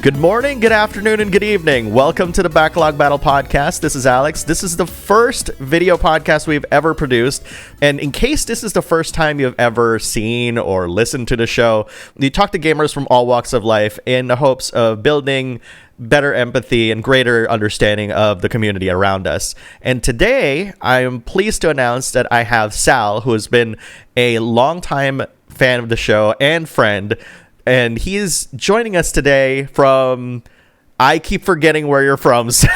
Good morning, good afternoon, and good evening. Welcome to the Backlog Battle Podcast. This is Alex. This is the first video podcast we've ever produced. And in case this is the first time you've ever seen or listened to the show, we talk to gamers from all walks of life in the hopes of building better empathy and greater understanding of the community around us. And today, I am pleased to announce that I have Sal, who has been a longtime fan of the show and friend. And he is joining us today from, I keep forgetting where you're from. The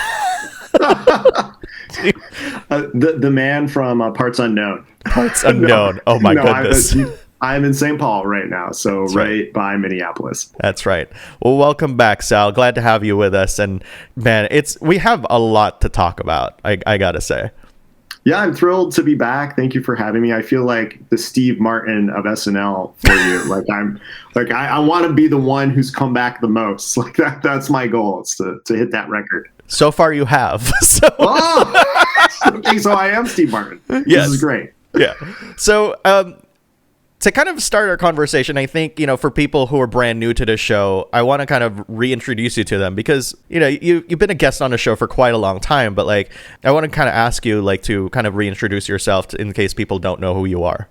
man from Parts Unknown. Parts Unknown. Oh my goodness. I'm in St. Paul right now, so right by Minneapolis. That's right. Well, welcome back, Sal. Glad to have you with us. And man, we have a lot to talk about, I gotta say. Yeah, I'm thrilled to be back. Thank you for having me. I feel like the Steve Martin of SNL for you. I want to be the one who's come back the most. Like that's my goal. It's to hit that record. So far you have. So. Oh! Okay, so I am Steve Martin. Yes. This is great. Yeah. So to kind of start our conversation, I think, for people who are brand new to this show, I want to kind of reintroduce you to them because, you've been a guest on the show for quite a long time, but I want to kind of ask you to kind of reintroduce yourself in case people don't know who you are.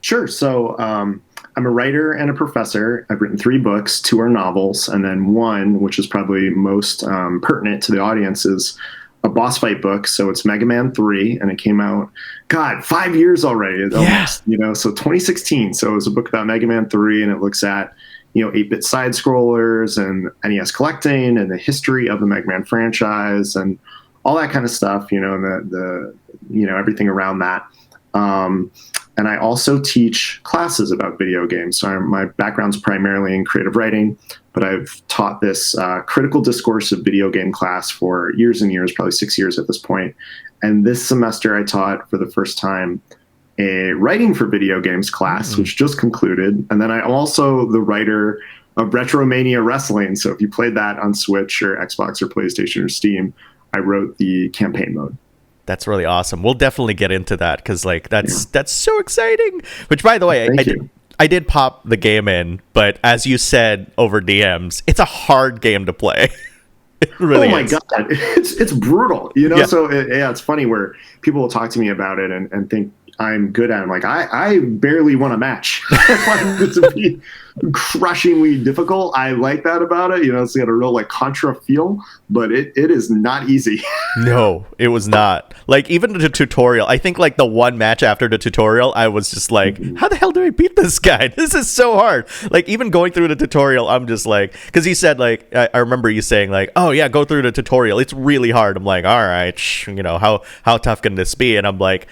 Sure. So I'm a writer and a professor. I've written 3 books, 2 are novels, and then one, which is probably most pertinent to the audience, is a boss fight book. So it's Mega Man 3, and it came out, 5 years already. Almost, so 2016. So it was a book about Mega Man 3, and it looks at, 8-bit side scrollers and NES collecting and the history of the Mega Man franchise and all that kind of stuff, and the everything around that. And I also teach classes about video games. So my background's primarily in creative writing, but I've taught this critical discourse of video game class for years and years, probably 6 years at this point. And this semester I taught for the first time a writing for video games class, which just concluded. And then I'm also the writer of RetroMania Wrestling. So if you played that on Switch or Xbox or PlayStation or Steam, I wrote the campaign mode. That's really awesome. We'll definitely get into that because that's so exciting. Which, by the way, I did pop the game in, but as you said over DMs, it's a hard game to play. It really is. Oh my god, it's brutal. Yeah. So it's funny where people will talk to me about it and think I'm good at it. I'm like, I barely won a match. I find it to be crushingly difficult. I like that about it. It's got a real Contra feel, but it is not easy. No, it was not. Even the tutorial, I think the one match after the tutorial, I was just like, how the hell do I beat this guy? This is so hard. Even going through the tutorial, I'm just because he said I remember you saying oh yeah, go through the tutorial. It's really hard. I'm like, all right, how tough can this be? And I'm like,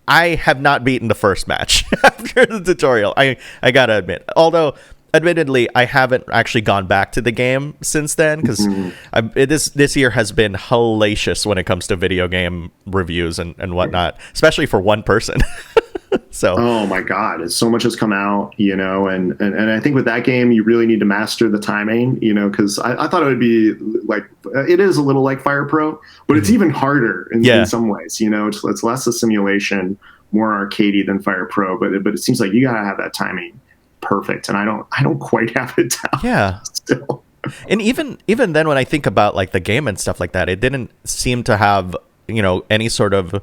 I have not beaten the first match after the tutorial. I gotta admit. Although, admittedly, I haven't actually gone back to the game since then because this year has been hellacious when it comes to video game reviews and whatnot, especially for one person. So. Oh my God, so much has come out, and I think with that game you really need to master the timing, because I thought it would be it is a little like Fire Pro, but it's even harder in some ways. It's less a simulation, more arcadey than Fire Pro, but it seems like you gotta have that timing perfect, and I don't quite have it down. Yeah. Still. And even then, when I think about the game and stuff like that, it didn't seem to have any sort of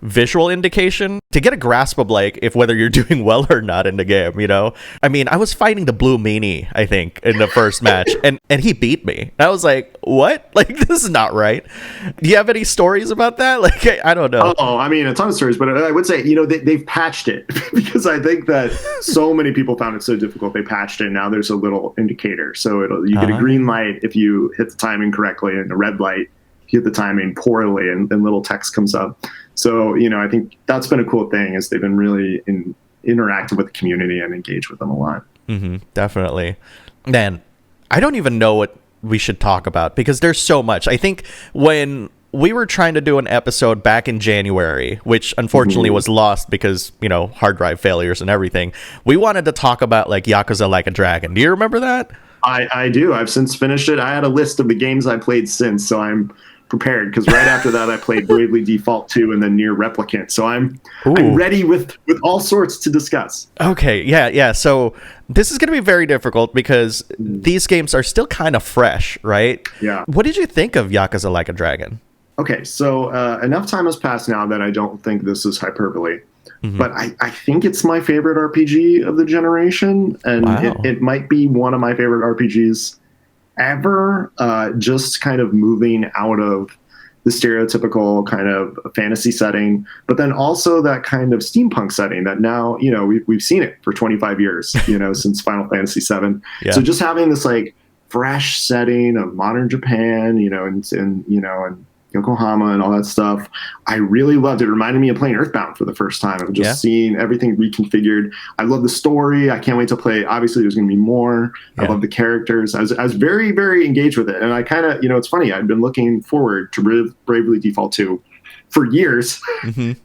visual indication to get a grasp of if whether you're doing well or not in the game. I mean, I was fighting the blue meanie, I think, in the first match, and he beat me. I was like, what? This is not right. Do you have any stories about that? I don't know. Oh, I mean, a ton of stories, but I would say they've patched it because I think that so many people found it so difficult. They patched it. Now there's a little indicator, so you get a green light if you hit the timing correctly, and a red light if you hit the timing poorly, and little text comes up. So, I think that's been a cool thing is they've been really interactive with the community and engaged with them a lot. Mm-hmm, definitely. Man, I don't even know what we should talk about because there's so much. I think when we were trying to do an episode back in January, which unfortunately was lost because, hard drive failures and everything, we wanted to talk about Yakuza Like a Dragon. Do you remember that? I do. I've since finished it. I had a list of the games I played since, so I'm prepared because right after that I played Bravely Default 2 and then Near Replicant. So I'm ready with all sorts to discuss. Okay, yeah. So this is going to be very difficult because these games are still kind of fresh, right? Yeah. What did you think of Yakuza Like a Dragon? Okay, so enough time has passed now that I don't think this is hyperbole. But I think it's my favorite RPG of the generation, and it might be one of my favorite RPGs ever. Just kind of moving out of the stereotypical kind of fantasy setting, but then also that kind of steampunk setting that now, you know, we've seen it for 25 years, you know, since Final Fantasy VII. Yeah. So just having this like fresh setting of modern Japan, you know, and Yokohama and all that stuff, I really loved it. It reminded me of playing Earthbound for the first time. I'm just seeing everything reconfigured. I love the story. I can't wait to play. Obviously, there's going to be more. I love the characters. I was very, very engaged with it. And I kind of, you know, it's funny. I've been looking forward to Bravely Default 2 for years,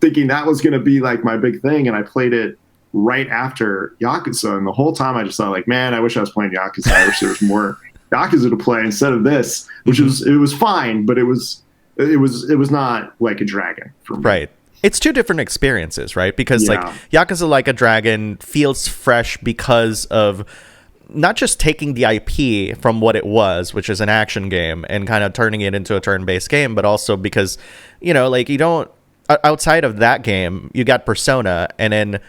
thinking that was going to be like my big thing. And I played it right after Yakuza. And the whole time I just thought like, man, I wish I was playing Yakuza. I wish there was more Yakuza to play instead of this, which it was fine, but it was not Like a Dragon for me. Right. It's two different experiences, right? Because like Yakuza Like a Dragon feels fresh because of not just taking the IP from what it was, which is an action game, and kind of turning it into a turn-based game, but also because, you know, like you don't, outside of that game, you got Persona and then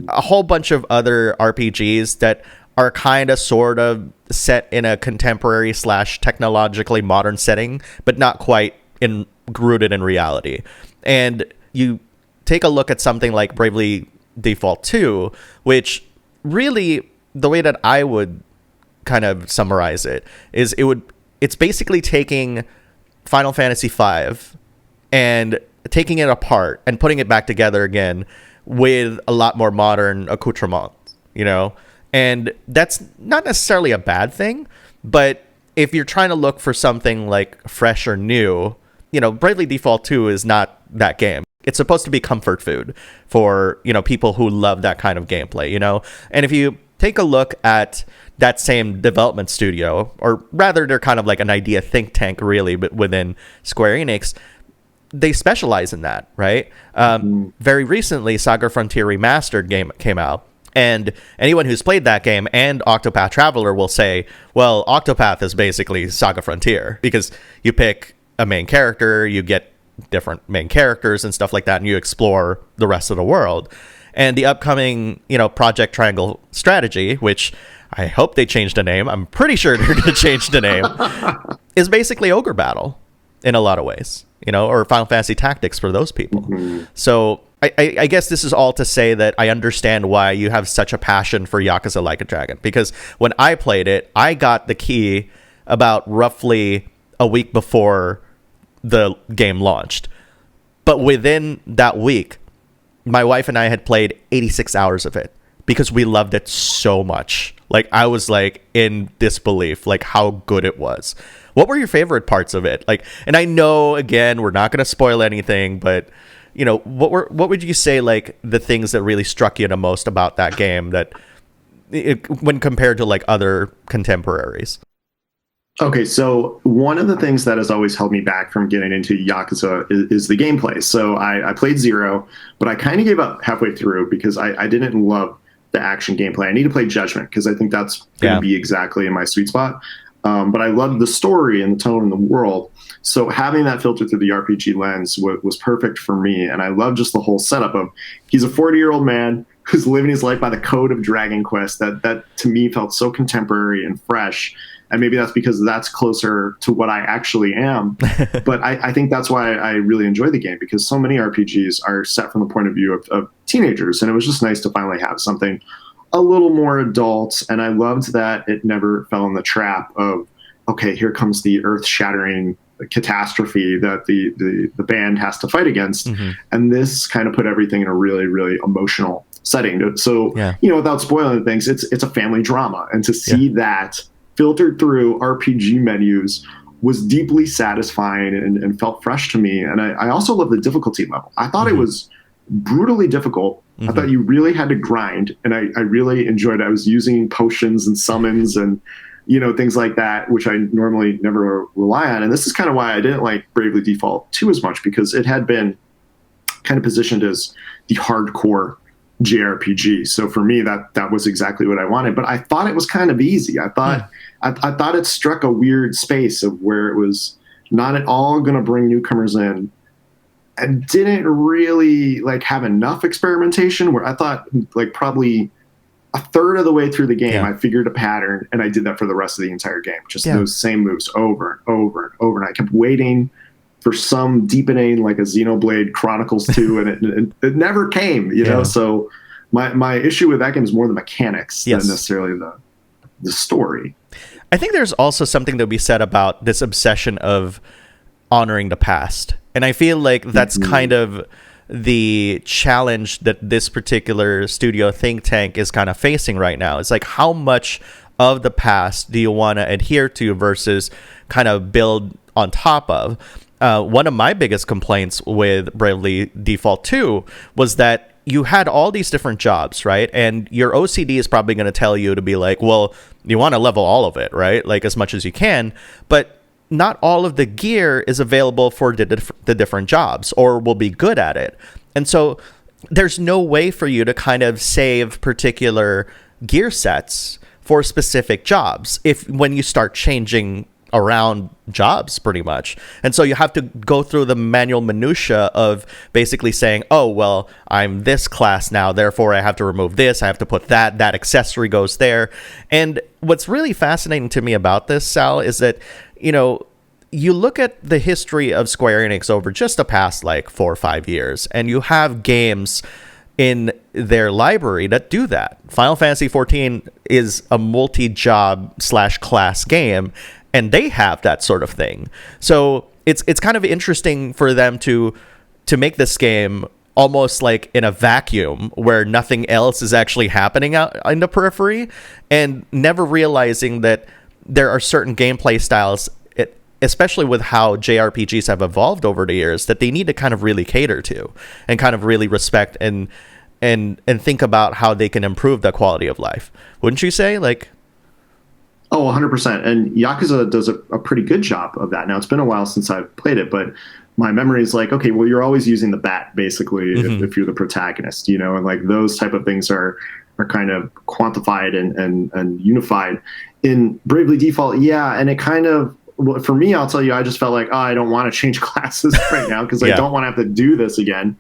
a whole bunch of other RPGs that are kind of sort of set in a contemporary / technologically modern setting, but not quite rooted in reality. And you take a look at something like Bravely Default 2, which really, the way that I would kind of summarize it is it's basically taking Final Fantasy V and taking it apart and putting it back together again with a lot more modern accoutrements, you know? And that's not necessarily a bad thing, but if you're trying to look for something like fresh or new, you know, Bravely Default 2 is not that game. It's supposed to be comfort food for, you know, people who love that kind of gameplay, you know? And if you take a look at that same development studio, or rather they're kind of like an idea think tank really, but within Square Enix, they specialize in that, right? Very recently, Saga Frontier Remastered game came out. And anyone who's played that game and Octopath Traveler will say, well, Octopath is basically Saga Frontier because you pick a main character, you get different main characters and stuff like that, and you explore the rest of the world. And the upcoming, you know, Project Triangle Strategy, which I hope they change the name, I'm pretty sure they're going to change the name, is basically Ogre Battle in a lot of ways, you know, or Final Fantasy Tactics for those people. So I guess this is all to say that I understand why you have such a passion for Yakuza Like a Dragon, because when I played it, I got the key about roughly a week before the game launched. But within that week, my wife and I had played 86 hours of it because we loved it so much. Like, I was like in disbelief, like how good it was. What were your favorite parts of it? Like, and I know, again, we're not going to spoil anything, but you know, what would you say, like, the things that really struck you the most about that game that when compared to like other contemporaries? Okay, so one of the things that has always held me back from getting into Yakuza is the gameplay. So I played Zero, but I kind of gave up halfway through because I didn't love the action gameplay. I need to play Judgment because I think that's going to be exactly in my sweet spot. But I loved the story and the tone and the world. So having that filter through the RPG lens was perfect for me. And I love just the whole setup of he's a 40-year-old man who's living his life by the code of Dragon Quest. That to me felt so contemporary and fresh. And maybe that's because that's closer to what I actually am. But I think that's why I really enjoy the game, because so many RPGs are set from the point of view of teenagers. And it was just nice to finally have something a little more adult. And I loved that it never fell in the trap of, okay, here comes the earth-shattering catastrophe that the band has to fight against. And this kind of put everything in a really, really emotional setting. So, you know, without spoiling things, it's a family drama. And to see that filtered through RPG menus was deeply satisfying and felt fresh to me. And I also love the difficulty level. I thought it was brutally difficult. I thought you really had to grind, and I really enjoyed it. I was using potions and summons and things like that, which I normally never rely on. And this is kind of why I didn't like Bravely Default 2 as much, because it had been kind of positioned as the hardcore JRPG. So for me, that was exactly what I wanted. But I thought it was kind of easy. I thought it struck a weird space of where it was not at all going to bring newcomers in, and didn't really like have enough experimentation, where I thought like probably a third of the way through the game, I figured a pattern, and I did that for the rest of the entire game. Just those same moves over and over and over. And I kept waiting for some deepening, like a Xenoblade Chronicles 2, and it never came, you know? So my issue with that game is more the mechanics than necessarily the story. I think there's also something to be said about this obsession of honoring the past. And I feel like that's kind of the challenge that this particular studio think tank is kind of facing right now. It's like, how much of the past do you want to adhere to versus kind of build on top of? One of my biggest complaints with Bravely Default 2 was that you had all these different jobs, right? And your OCD is probably going to tell you to be like, well, you want to level all of it, right? Like as much as you can, but not all of the gear is available for the different jobs or will be good at it. And so there's no way for you to kind of save particular gear sets for specific jobs when you start changing around jobs pretty much. And so you have to go through the manual minutia of basically saying, oh, well, I'm this class now, therefore I have to remove this, I have to put that accessory goes there. And what's really fascinating to me about this, Sal, is that, you look at the history of Square Enix over just the past like 4 or 5 years, and you have games in their library that do that. Final Fantasy XIV is a multi-job / class game, and they have that sort of thing. So it's kind of interesting for them to make this game almost like in a vacuum where nothing else is actually happening out in the periphery, and never realizing that there are certain gameplay styles, especially with how JRPGs have evolved over the years, that they need to kind of really cater to and kind of really respect and think about how they can improve the quality of life. Wouldn't you say? Like, oh, 100%. And Yakuza does a pretty good job of that. Now, it's been a while since I've played it, but my memory is like, okay, well, you're always using the bat, basically, if you're the protagonist, and like those type of things are kind of quantified and unified. In Bravely Default, and it kind of, well, for me, I'll tell you, I just felt like, I don't want to change classes right now because I don't want to have to do this again.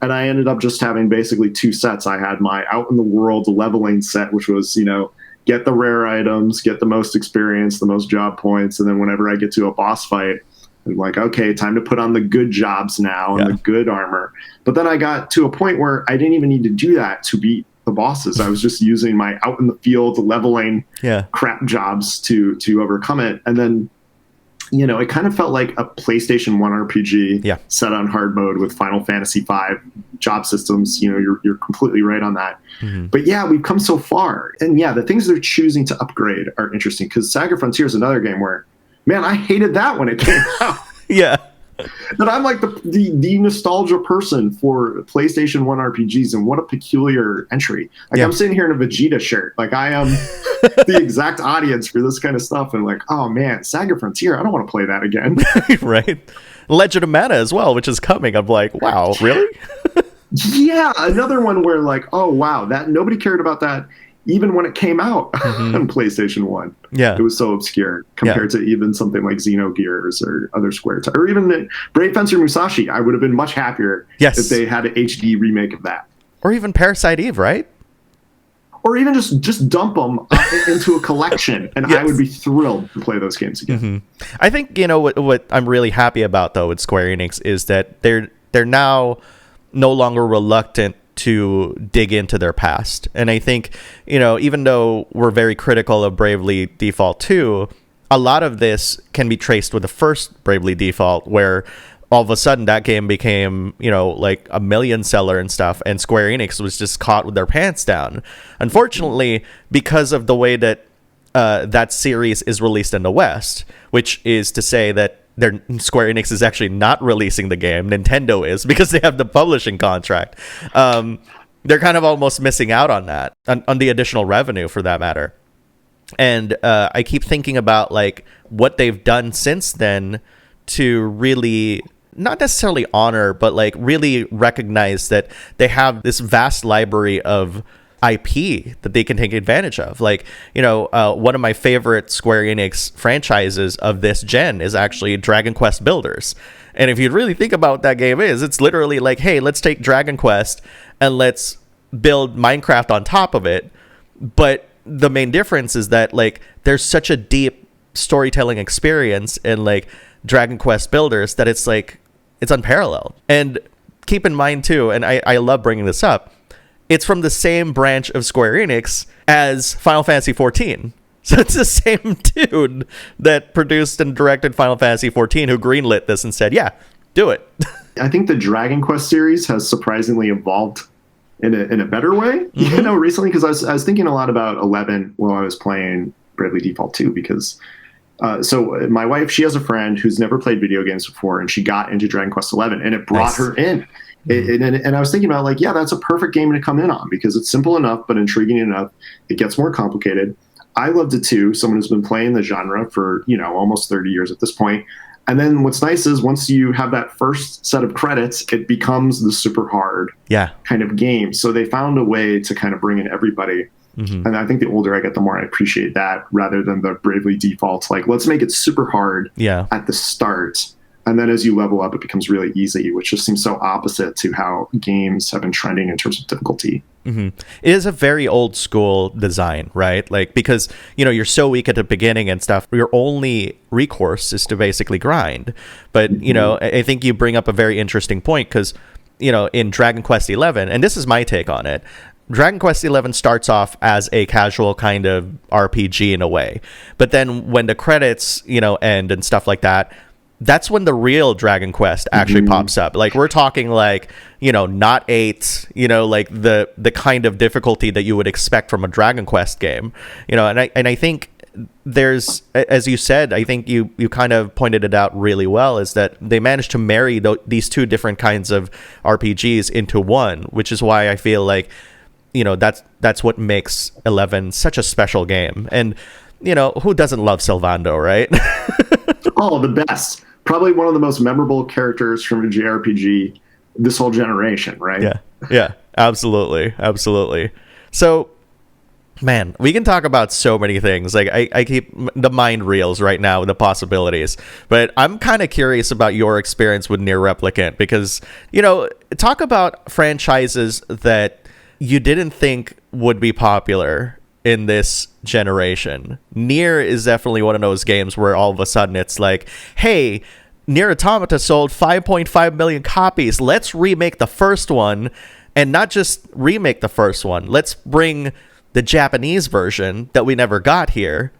And I ended up just having basically 2 sets. I had my out in the world leveling set, which was, get the rare items, get the most experience, the most job points. And then whenever I get to a boss fight, I'm like, okay, time to put on the good jobs now and the good armor. But then I got to a point where I didn't even need to do that to beat the bosses. I was just using my out in the field leveling crap jobs to overcome it. And then, it kind of felt like a PlayStation 1 RPG set on hard mode with Final Fantasy V job systems. You're completely right on that. But we've come so far. And the things they're choosing to upgrade are interesting, because Saga Frontier is another game where, man, I hated that when it came out. But I'm like the nostalgia person for PlayStation 1 RPGs, and what a peculiar entry. Like I'm sitting here in a Vegeta shirt. Like I am the exact audience for this kind of stuff. And like, oh man, Saga Frontier, I don't want to play that again. Right. Legend of Mana as well, which is coming. I'm like, wow, really? Another one where like, oh wow, that nobody cared about that even when it came out on PlayStation 1. It was so obscure compared to even something like Xenogears or other Square, or even Brave Fencer Musashi. I would have been much happier if they had an HD remake of that. Or even Parasite Eve, right? Or even just dump them into a collection, and I would be thrilled to play those games again. I think, what I'm really happy about, though, with Square Enix is that they're now no longer reluctant to dig into their past. And I think, even though we're very critical of Bravely Default 2, a lot of this can be traced with the first Bravely Default, where all of a sudden that game became, like a million seller and stuff, and Square Enix was just caught with their pants down. Unfortunately, because of the way that that series is released in the West, which is to say that Square Enix is actually not releasing the game. Nintendo is, because they have the publishing contract. They're kind of almost missing out on that, on the additional revenue for that matter. And I keep thinking about like what they've done since then to really not necessarily honor, but like really recognize that they have this vast library of IP that they can take advantage of. Like, one of my favorite Square Enix franchises of this gen is actually Dragon Quest Builders. And if you really think about what that game is, it's literally like, hey, let's take Dragon Quest and let's build Minecraft on top of it. But the main difference is that like there's such a deep storytelling experience in like Dragon Quest Builders that it's like it's unparalleled. And keep in mind too, and I love bringing this up, it's from the same branch of Square Enix as Final Fantasy XIV. So it's the same dude that produced and directed Final Fantasy XIV who greenlit this and said, yeah, do it. I think the Dragon Quest series has surprisingly evolved in a better way, recently, because I was thinking a lot about 11 while I was playing Bravely Default 2, because so my wife, she has a friend who's never played video games before, and she got into Dragon Quest 11, and it brought her in. And I was thinking about like, yeah, that's a perfect game to come in on because it's simple enough, but intriguing enough. It gets more complicated. I loved it too. Someone who's been playing the genre for, almost 30 years at this point. And then what's nice is once you have that first set of credits, it becomes the super hard kind of game. So they found a way to kind of bring in everybody. Mm-hmm. And I think the older I get, the more I appreciate that rather than the Bravely Default. Like, let's make it super hard at the start. And then as you level up, it becomes really easy, which just seems so opposite to how games have been trending in terms of difficulty. Mm-hmm. It is a very old school design, right? Like, because, you're so weak at the beginning and stuff, your only recourse is to basically grind. But, I think you bring up a very interesting point because, in Dragon Quest 11, and this is my take on it, Dragon Quest 11 starts off as a casual kind of RPG in a way. But then when the credits, end and stuff like that, that's when the real Dragon Quest actually pops up. Like, we're talking like, not 8, like the kind of difficulty that you would expect from a Dragon Quest game, and I think there's, as you said, I think you kind of pointed it out really well, is that they managed to marry these two different kinds of RPGs into one, which is why I feel like, that's what makes 11 such a special game. And, who doesn't love Sylvando, right? Oh, the best. Probably one of the most memorable characters from a JRPG this whole generation, right? Yeah, absolutely. So, man, we can talk about so many things. Like, I keep the mind reels right now with the possibilities. But I'm kind of curious about your experience with Nier Replicant because, talk about franchises that you didn't think would be popular in this generation. Nier is definitely one of those games where all of a sudden it's like, hey, Nier Automata sold 5.5 million copies. Let's remake the first one, and not just remake the first one. Let's bring the Japanese version that we never got here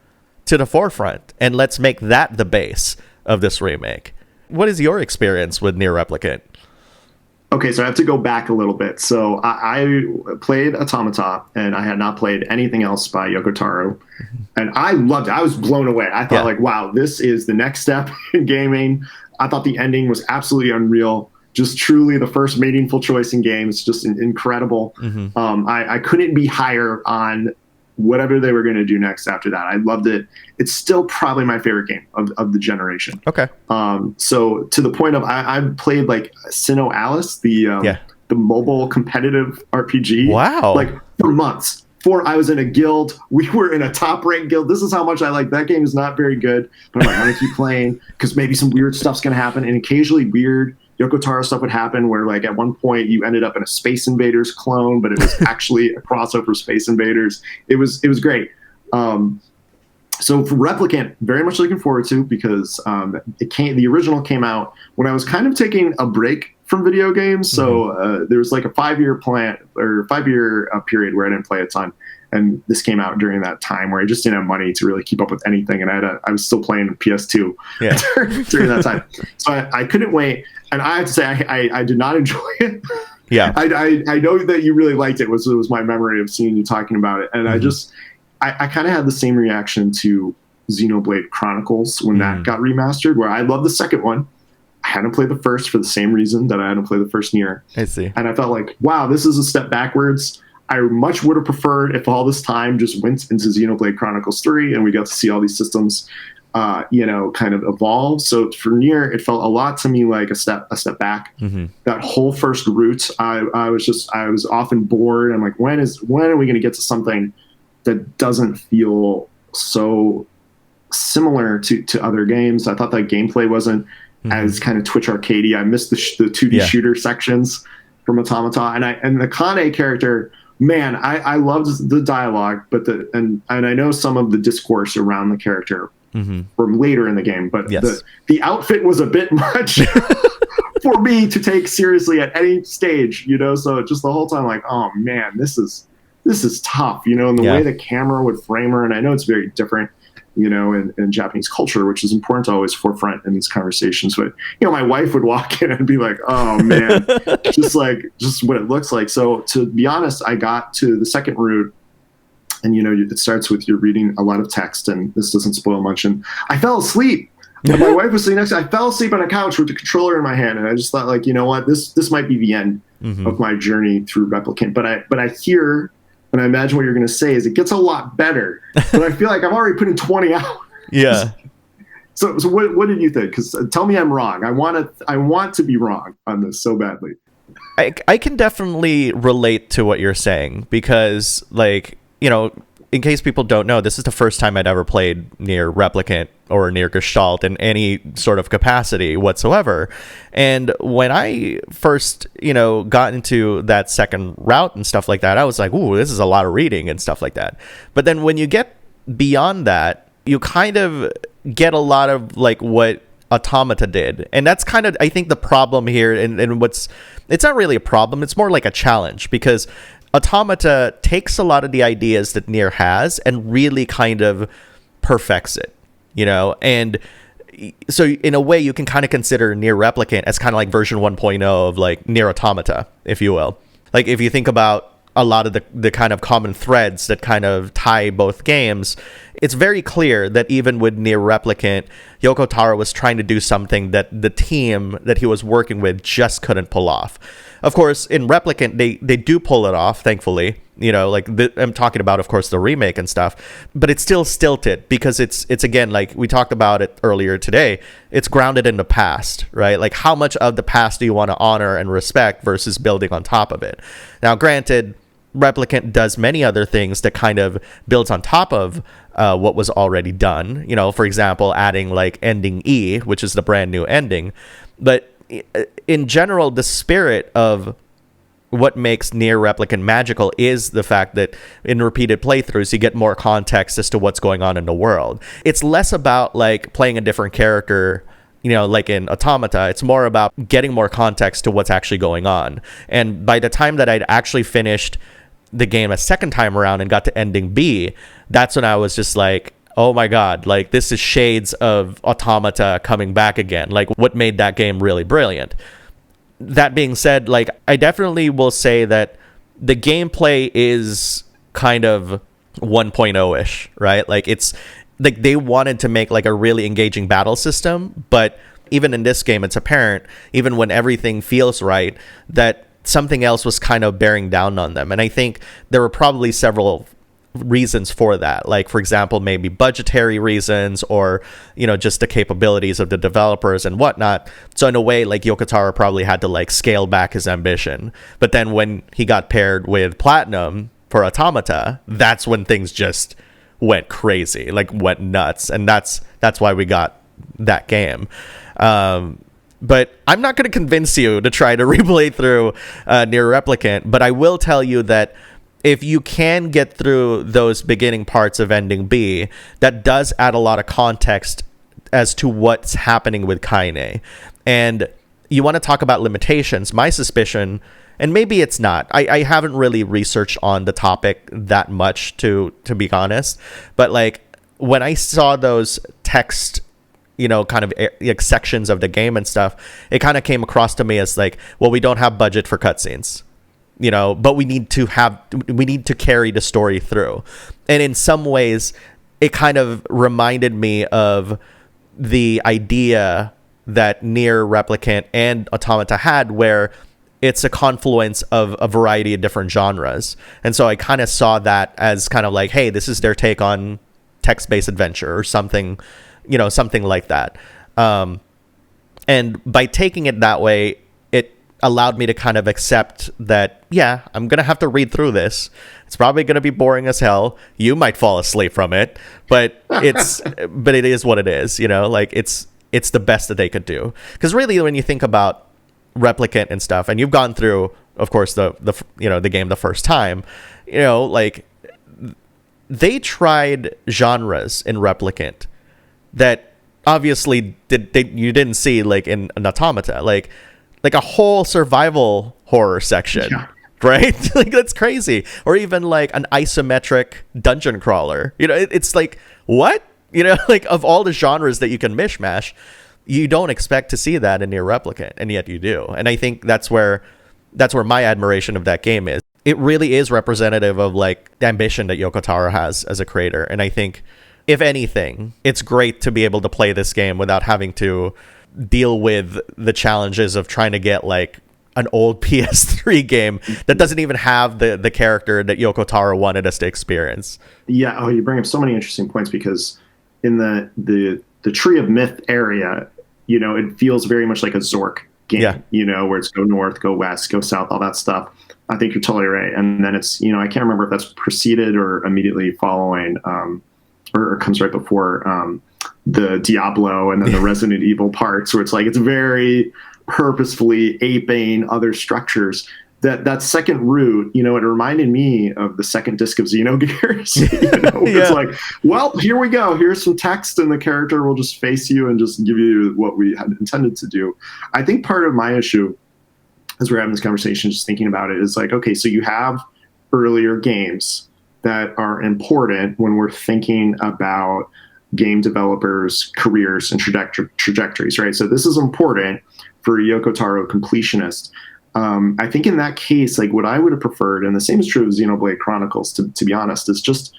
to the forefront, and let's make that the base of this remake. What is your experience with Nier Replicant? Okay, so I have to go back a little bit. So I played Automata, and I had not played anything else by Yoko Taro. And I loved it. I was blown away. I thought, like, wow, this is the next step in gaming. I thought the ending was absolutely unreal. Just truly the first meaningful choice in games. Just incredible. Mm-hmm. I couldn't be higher on whatever they were going to do next after that. I loved it. It's still probably my favorite game of the generation. Okay. So to the point of I've played like Sinnoh Alice, the mobile competitive RPG. Wow. Like for months. I was in a guild. We were in a top ranked guild. This is how much I like that game. Is not very good, but I'm like, I'm gonna keep playing because maybe some weird stuff's gonna happen. And occasionally weird Yoko Taro stuff would happen where like at one point you ended up in a Space Invaders clone, but it was actually a crossover Space Invaders. It was great. So for Replicant, very much looking forward to because the original came out when I was kind of taking a break from video games. So there was like a 5-year plan or 5-year period where I didn't play a ton. And this came out during that time where I just didn't have money to really keep up with anything. And I was still playing PS2 during that time. So I couldn't wait. And I have to say, I did not enjoy it. Yeah. I know that you really liked it. It was my memory of seeing you talking about it. And I kind of had the same reaction to Xenoblade Chronicles when that got remastered, where I love the second one. I hadn't played the first for the same reason that I hadn't played the first Nier. I see. And I felt like, wow, this is a step backwards. I much would have preferred if all this time just went into Xenoblade Chronicles 3 and we got to see all these systems, kind of evolve. So for Nier, it felt a lot to me like a step back. Mm-hmm. That whole first route, I was often bored. I'm like, when are we going to get to something that doesn't feel so similar to other games? I thought that gameplay wasn't as kind of Twitch arcadey. I missed the 2D shooter sections from Automata, and the Kane character. Man, I loved the dialogue, but and I know some of the discourse around the character from later in the game, but the outfit was a bit much for me to take seriously at any stage, So just the whole time, like, oh man, this is tough, and the way the camera would frame her, and I know it's very different, in Japanese culture, which is important to always forefront in these conversations. But, my wife would walk in and be like, oh man, just what it looks like. So to be honest, I got to the second route and, it starts with you're reading a lot of text, and this doesn't spoil much. And I fell asleep. And my wife was sitting next to me. I fell asleep on a couch with the controller in my hand. And I just thought, like, you know what, this might be the end of my journey through Replicant. But I hear, and I imagine what you're going to say is it gets a lot better, but I feel like I've already put in 20 hours. Yeah. So what did you think? Because tell me I'm wrong. I want to be wrong on this so badly. I can definitely relate to what you're saying because, like, in case people don't know, this is the first time I'd ever played Nier Replicant or Nier Gestalt in any sort of capacity whatsoever. And when I first, got into that second route and stuff like that, I was like, ooh, this is a lot of reading and stuff like that. But then when you get beyond that, you kind of get a lot of like what Automata did. And that's kind of, I think, the problem here. And it's not really a problem. It's more like a challenge because Automata takes a lot of the ideas that Nier has and really kind of perfects it, and so in a way you can kind of consider Nier Replicant as kind of like version 1.0 of like Nier Automata, if you will. Like if you think about a lot of the kind of common threads that kind of tie both games, it's very clear that even with Nier Replicant, Yoko Taro was trying to do something that the team that he was working with just couldn't pull off. Of course, in Replicant, they do pull it off, thankfully. I'm talking about, of course, the remake and stuff, but it's still stilted because it's again, like we talked about it earlier today, it's grounded in the past, right? Like how much of the past do you want to honor and respect versus building on top of it? Now, granted, Replicant does many other things that kind of builds on top of what was already done. For example, adding like ending E, which is the brand new ending. But in general, the spirit of what makes Nier Replicant magical is the fact that in repeated playthroughs, you get more context as to what's going on in the world. It's less about like playing a different character, like in Automata. It's more about getting more context to what's actually going on. And by the time that I'd actually finished the game a second time around and got to ending B, that's when I was just like, oh my god, like this is shades of Automata coming back again. Like what made that game really brilliant. That being said, like I definitely will say that the gameplay is kind of 1.0-ish, right? Like it's like they wanted to make like a really engaging battle system, but even in this game it's apparent, even when everything feels right, that something else was kind of bearing down on them. And I think there were probably several reasons for that, like for example maybe budgetary reasons or just the capabilities of the developers and whatnot. So in a way, like Yoko Taro probably had to like scale back his ambition, but then when he got paired with Platinum for Automata, that's when things just went crazy, like went nuts, and that's why we got that game. But I'm not going to convince you to try to replay through Nier Replicant, but I will tell you that if you can get through those beginning parts of ending B, that does add a lot of context as to what's happening with Kaine. And you want to talk about limitations. My suspicion, and maybe it's not, I haven't really researched on the topic that much, to be honest, but like when I saw those text kind of like sections of the game and stuff, it kind of came across to me as like, well, we don't have budget for cutscenes. But we need to carry the story through. And in some ways, it kind of reminded me of the idea that Nier Replicant and Automata had, where it's a confluence of a variety of different genres. And so I kind of saw that as kind of like, hey, this is their take on text-based adventure or something, something like that. And by taking it that way, it allowed me to kind of accept that, yeah, I'm going to have to read through this. It's probably going to be boring as hell. You might fall asleep from it, but but it is what it is, like it's the best that they could do. Because really, when you think about Replicant and stuff, and you've gone through, of course, the game the first time, like they tried genres in Replicant that obviously you didn't see like in an Automata, like a whole survival horror section. Yeah. Right? Like that's crazy. Or even like an isometric dungeon crawler. It's like, what? Like of all the genres that you can mishmash, you don't expect to see that in your Replicant, and yet you do. And I think that's where my admiration of that game is. It really is representative of like the ambition that Yoko Taro has as a creator. And I think, if anything, it's great to be able to play this game without having to deal with the challenges of trying to get like an old PS3 game that doesn't even have the character that Yoko Taro wanted us to experience. Yeah. Oh, you bring up so many interesting points, because in the Tree of Myth area, it feels very much like a Zork game, where it's go north, go west, go south, all that stuff. I think you're totally right. And then it's, I can't remember if that's preceded or immediately following, or comes right before the Diablo and then the Resident Evil parts, where it's like it's very purposefully aping other structures. That second route, it reminded me of the second disc of Xenogears. It's like, well, here we go. Here's some text, and the character will just face you and just give you what we had intended to do. I think part of my issue, as we're having this conversation, just thinking about it, is like, okay, so you have earlier games that are important when we're thinking about game developers' careers and trajectories, right? So this is important for Yoko Taro completionist. I think in that case, like what I would have preferred, and the same is true of Xenoblade Chronicles, to be honest, is just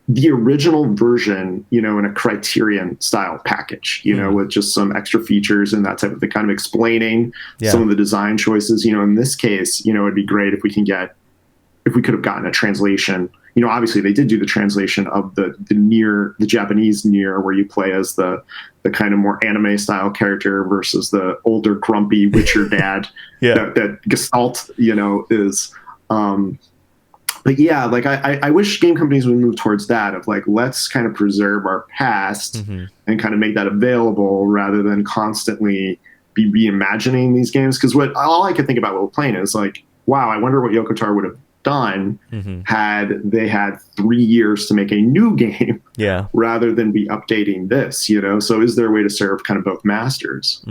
the original version, in a Criterion style package, with just some extra features and that type of thing, kind of explaining some of the design choices. In this case, it'd be great if we could have gotten a translation. Obviously they did do the translation of the Japanese Nier, where you play as the kind of more anime style character versus the older grumpy Witcher dad that Gestalt, is. But yeah, like I wish game companies would move towards that of like, let's kind of preserve our past and kind of make that available rather than constantly be reimagining these games. Because all I could think about while playing is like, wow, I wonder what Yoko Taro would have done had they had 3 years to make a new game rather than be updating this, so is there a way to serve kind of both masters?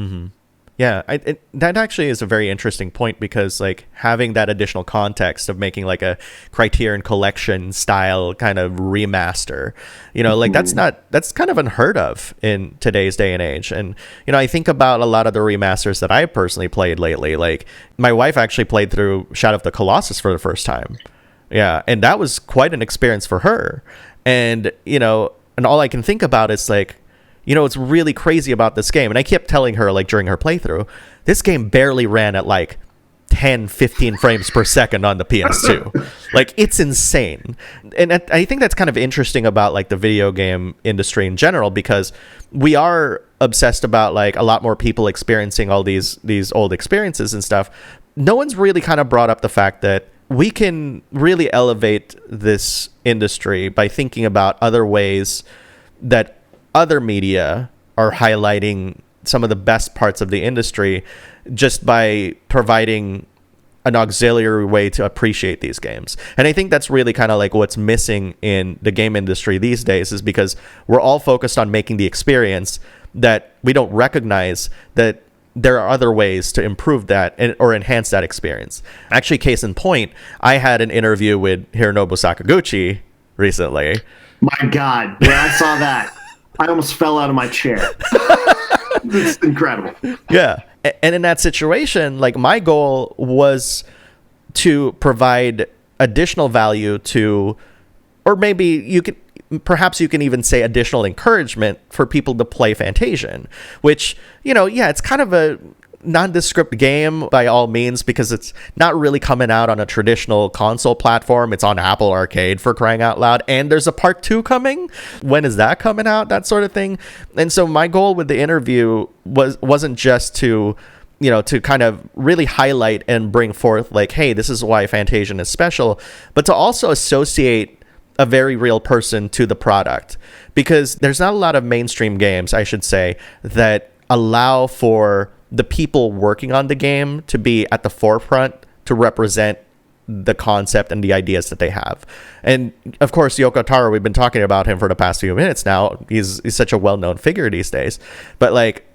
That actually is a very interesting point, because like having that additional context of making like a Criterion Collection style kind of remaster, like that's kind of unheard of in today's day and age. And I think about a lot of the remasters that I personally played lately. Like my wife actually played through Shadow of the Colossus for the first time, and that was quite an experience for her. And and all I can think about is like, it's really crazy about this game. And I kept telling her, like, during her playthrough, this game barely ran at, like, 10, 15 frames per second on the PS2. Like, it's insane. And I think that's kind of interesting about, like, the video game industry in general, because we are obsessed about, like, a lot more people experiencing all these old experiences and stuff. No one's really kind of brought up the fact that we can really elevate this industry by thinking about other ways that other media are highlighting some of the best parts of the industry, just by providing an auxiliary way to appreciate these games. And I think that's really kind of like what's missing in the game industry these days, is because we're all focused on making the experience that we don't recognize that there are other ways to improve that or enhance that experience. Actually, case in point, I had an interview with Hironobu Sakaguchi recently. My God, when I saw that, I almost fell out of my chair. It's incredible. Yeah. And in that situation, like my goal was to provide additional value to, or maybe perhaps you can even say additional encouragement for people to play Fantasian, which, it's kind of nondescript game by all means, because it's not really coming out on a traditional console platform. It's on Apple Arcade, for crying out loud. And there's a part 2 coming. When is that coming out? That sort of thing. And so my goal with the interview wasn't just to, to kind of really highlight and bring forth like, hey, this is why Fantasian is special, but to also associate a very real person to the product, because there's not a lot of mainstream games, I should say, that allow for the people working on the game to be at the forefront to represent the concept and the ideas that they have. And of course, Yoko Taro, we've been talking about him for the past few minutes now. He's such a well-known figure these days. But like,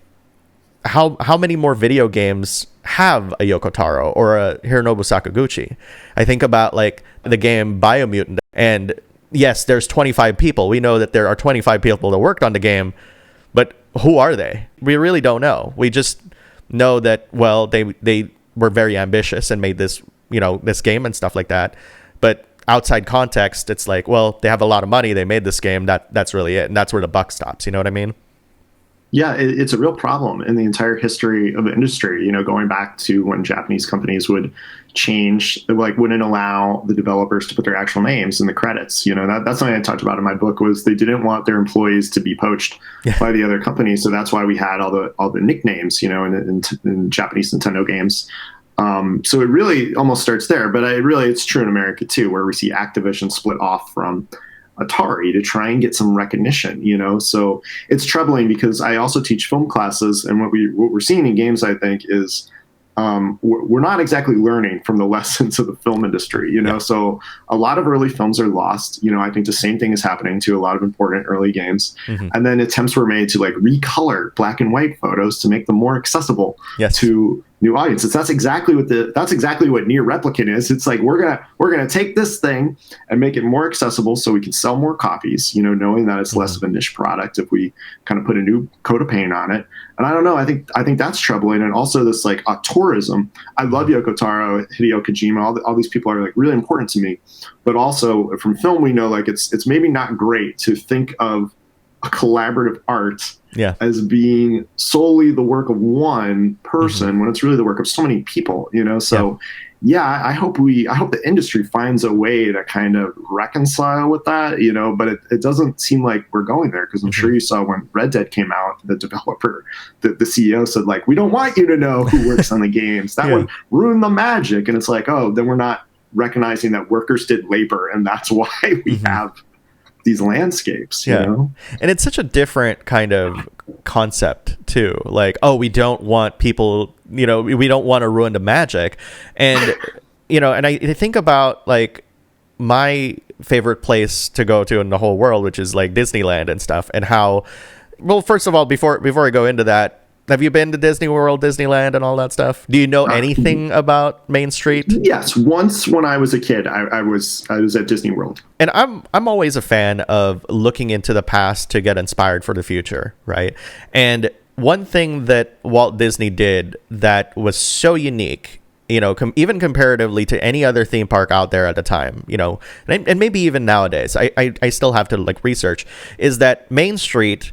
how many more video games have a Yoko Taro or a Hironobu Sakaguchi? I think about like the game Biomutant, and yes, there's 25 people. We know that there are 25 people that worked on the game, but who are they? We really don't know. We just know that, well, they were very ambitious and made this, this game and stuff like that. But outside context, it's like, well, they have a lot of money. They made this game. That's really it. And that's where the buck stops. You know what I mean? Yeah, it's a real problem in the entire history of the industry, going back to when Japanese companies would change, like wouldn't allow the developers to put their actual names in the credits. That's something I talked about in my book, was they didn't want their employees to be poached by the other companies. So that's why we had all the nicknames, in Japanese Nintendo games. So it really almost starts there, but it's true in America too, where we see Activision split off from Atari to try and get some recognition, so it's troubling, because I also teach film classes, and what we're seeing in games, I think, is we're not exactly learning from the lessons of the film industry, so a lot of early films are lost. I think the same thing is happening to a lot of important early games. And then attempts were made to like recolor black and white photos to make them more accessible to new audiences. That's exactly what near replicant is. It's like we're gonna take this thing and make it more accessible so we can sell more copies, knowing that it's less of a niche product if we kind of put a new coat of paint on it. And I don't know, I think that's troubling. And also this like tourism. I love Yoko Taro, Hideo Kojima, all these people are like really important to me. But also from film, we know like it's maybe not great to think of a collaborative art as being solely the work of one person when it's really the work of so many people, so I hope the industry finds a way to kind of reconcile with that, but it doesn't seem like we're going there, because I'm sure you saw when Red Dead came out, the developer, the CEO said like, we don't want you to know who works on the games. That would ruin the magic. And it's like, oh, then we're not recognizing that workers did labor, and that's why we have these landscapes, you know? And it's such a different kind of concept too. Like, oh, we don't want people, we don't want to ruin the magic. And, and I think about like my favorite place to go to in the whole world, which is like Disneyland and stuff, and how, well, first of all, before I go into that, have you been to Disney World, Disneyland, and all that stuff? Do you know anything about Main Street? Yes, once when I was a kid, I was at Disney World. And I'm always a fan of looking into the past to get inspired for the future, right? And one thing that Walt Disney did that was so unique, even comparatively to any other theme park out there at the time, and maybe even nowadays, I still have to like research, is that Main Street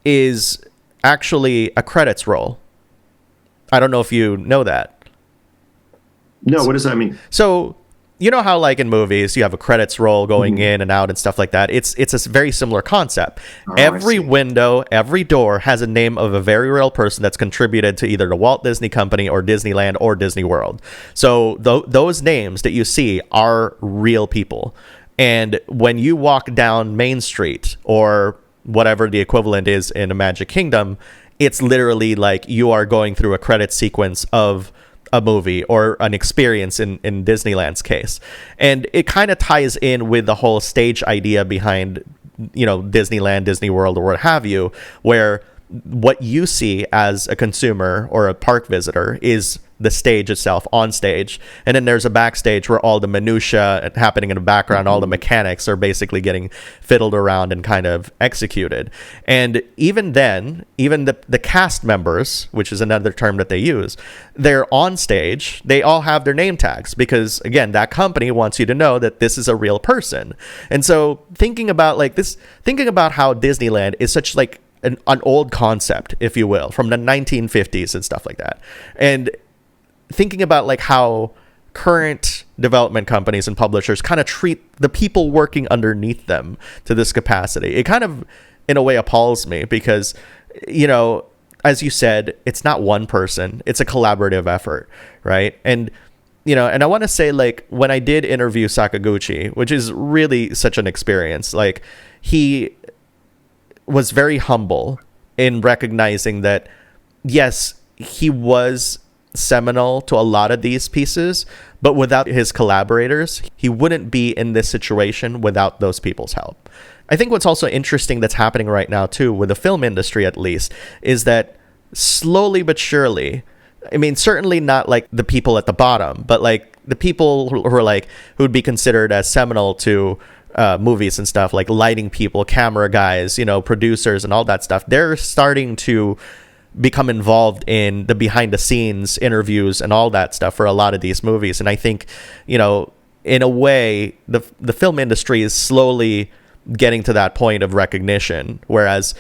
is actually a credits roll. I don't know if you know that. No, what does that mean? So, you know how like in movies you have a credits roll going in and out and stuff like that? It's a very similar concept. Every window, every door has a name of a very real person that's contributed to either the Walt Disney Company or Disneyland or Disney World. So those names that you see are real people. And when you walk down Main Street or whatever the equivalent is in a Magic Kingdom, it's literally like you are going through a credit sequence of a movie or an experience in Disneyland's case. And it kind of ties in with the whole stage idea behind, Disneyland, Disney World, or what have you, where what you see as a consumer or a park visitor is the stage itself, on stage, and then there's a backstage where all the minutia happening in the background, all the mechanics are basically getting fiddled around and kind of executed. And even then, even the cast members, which is another term that they use, they're on stage, they all have their name tags, because again, that company wants you to know that this is a real person. And so thinking about how Disneyland is such like an old concept, if you will, from the 1950s and stuff like that. And thinking about like how current development companies and publishers kind of treat the people working underneath them to this capacity, it kind of in a way appalls me, because, you know, as you said, it's not one person, it's a collaborative effort, right? And, you know, and I want to say, like, when I did interview Sakaguchi, which is really such an experience, like, he was very humble in recognizing that, yes, he was seminal to a lot of these pieces, but without his collaborators, he wouldn't be in this situation without those people's help. I think what's also interesting that's happening right now, too, with the film industry at least, is that slowly but surely, I mean, certainly not like the people at the bottom, but like the people who are like, who would be considered as seminal to movies and stuff, like lighting people, camera guys, you know, producers and all that stuff, they're starting to become involved in the behind the scenes interviews and all that stuff for a lot of these movies. And I think, you know, in a way, the film industry is slowly getting to that point of recognition, whereas,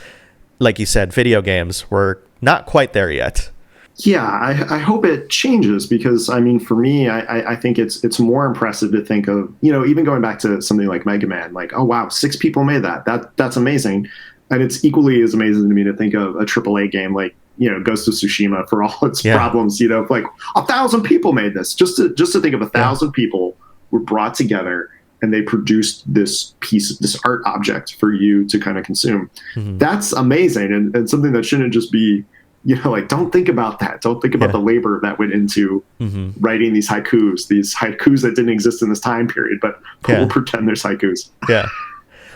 like you said, video games were not quite there yet. Yeah, I hope it changes, because I mean, for me, I think it's more impressive to think of, you know, even going back to something like Mega Man, like, oh wow, 6 people made that's amazing. And it's equally as amazing to me to think of a AAA game like, you know, Ghost of Tsushima, for all its problems, you know, like 1,000 people made this. Just to think of 1,000 people were brought together and they produced this piece, this art object for you to kind of consume. Mm-hmm. That's amazing, and something that shouldn't just be, you know, like, don't think about that. Don't think about the labor that went into writing these haikus that didn't exist in this time period, but we'll pretend there's haikus. Yeah.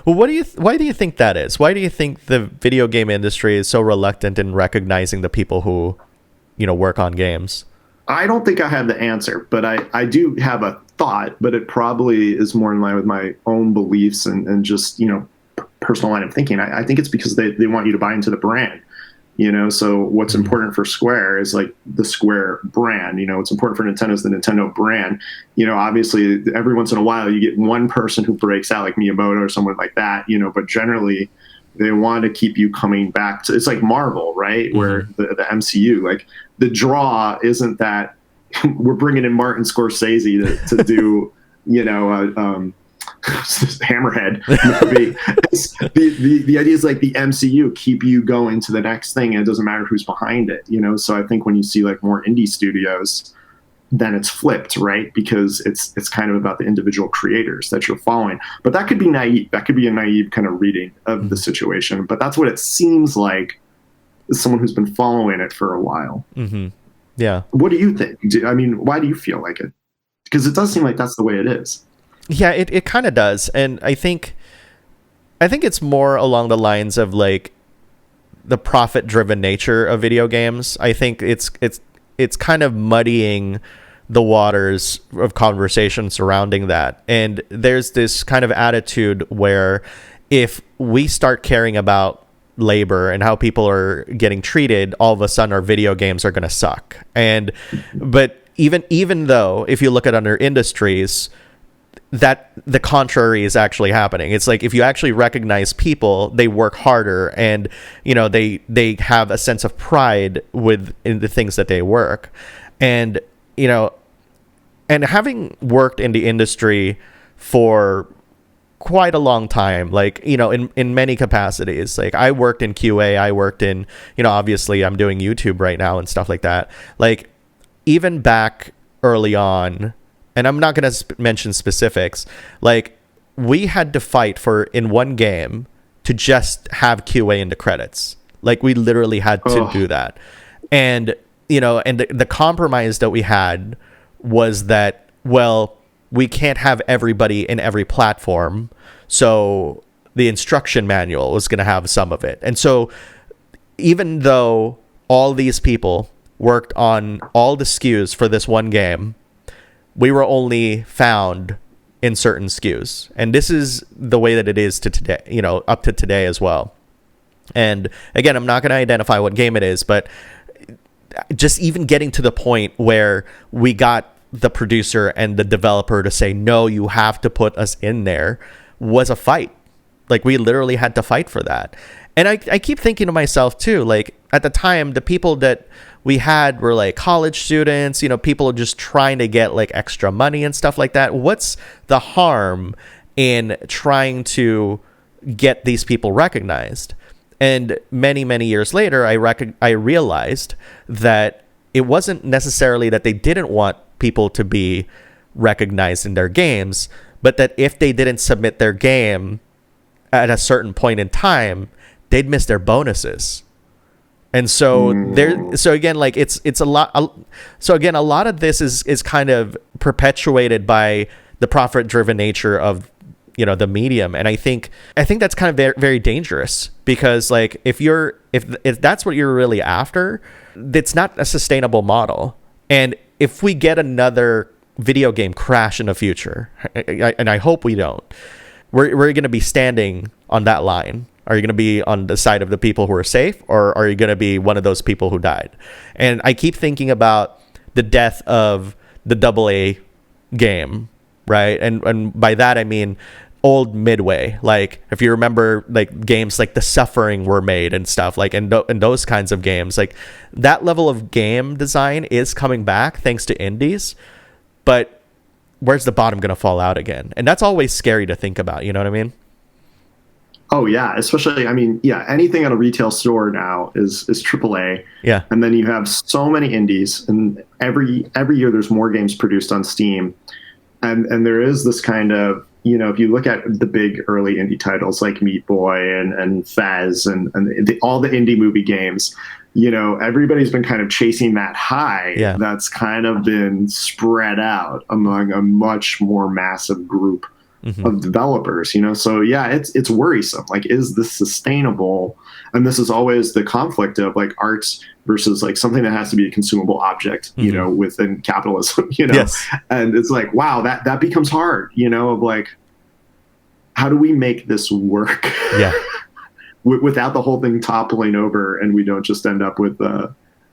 Well, why do you think that is? Why do you think the video game industry is so reluctant in recognizing the people who, you know, work on games? I don't think I have the answer, but I do have a thought, but it probably is more in line with my own beliefs and just, you know, personal line of thinking. I think it's because they want you to buy into the brand. You know, so what's important for Square is like the Square brand. You know, what's important for Nintendo is the Nintendo brand. You know, obviously, every once in a while you get one person who breaks out, like Miyamoto or someone like that. You know, but generally they want to keep you coming back to. It's like Marvel, right? Where the MCU, like the draw isn't that we're bringing in Martin Scorsese to do, you know, Hammerhead movie. The idea is like the MCU keep you going to the next thing, and it doesn't matter who's behind it, you know. So I think when you see like more indie studios, then it's flipped, right? Because it's kind of about the individual creators that you're following. But that could be naive. That could be a naive kind of reading of the situation. But that's what it seems like as someone who's been following it for a while. Mm-hmm. Yeah. What do you think? I mean, why do you feel like it? Because it does seem like that's the way it is. Yeah, it kind of does. And I think it's more along the lines of like the profit-driven nature of video games. I think it's kind of muddying the waters of conversation surrounding that. And there's this kind of attitude where if we start caring about labor and how people are getting treated, all of a sudden our video games are going to suck. But even though if you look at other industries, that the contrary is actually happening. It's like if you actually recognize people, they work harder, and you know they have a sense of pride in the things that they work. And you know, and having worked in the industry for quite a long time, like, you know, in many capacities, like I worked in QA, I worked in, you know, obviously I'm doing YouTube right now and stuff like that. Like even back early on, and I'm not going to mention specifics, like we had to fight for in one game to just have QA in the credits. Like we literally had to do that. And, you know, and the compromise that we had was that, well, we can't have everybody in every platform. So the instruction manual was going to have some of it. And so even though all these people worked on all the SKUs for this one game, we were only found in certain SKUs. And this is the way that it is to today, you know, up to today as well. And again, I'm not going to identify what game it is, but just even getting to the point where we got the producer and the developer to say, no, you have to put us in there, was a fight. Like we literally had to fight for that. And I keep thinking to myself too, like at the time, the people that we had were like college students, people just trying to get like extra money and stuff like that. What's the harm in trying to get these people recognized? And many, many years later, I realized that it wasn't necessarily that they didn't want people to be recognized in their games, but that if they didn't submit their game at a certain point in time, they'd miss their bonuses. And so again, like it's a lot. So again, a lot of this is kind of perpetuated by the profit-driven nature of the medium. And I think that's kind of very, very dangerous, because like if that's what you're really after, it's not a sustainable model. And if we get another video game crash in the future, and I hope we don't, we're going to be standing on that line. Are you going to be on the side of the people who are safe, or are you going to be one of those people who died? And I keep thinking about the death of the AA game, right? And by that I mean old Midway. Like if you remember, like games like The Suffering were made and stuff, like and those kinds of games, like that level of game design is coming back thanks to indies. But where's the bottom going to fall out again? And that's always scary to think about. You know what I mean? Oh yeah, especially anything at a retail store now is AAA. Yeah, and then you have so many indies, and every year there's more games produced on Steam, and there is this kind of if you look at the big early indie titles like Meat Boy and Fez and all the indie movie games, everybody's been kind of chasing that high. Yeah. That's kind of been spread out among a much more massive group of developers, so yeah, it's worrisome. Like, is this sustainable? And this is always the conflict of like arts versus like something that has to be a consumable object, within capitalism, Yes. And it's like, wow, that becomes hard, of like, how do we make this work? Yeah. Without the whole thing toppling over and we don't just end up with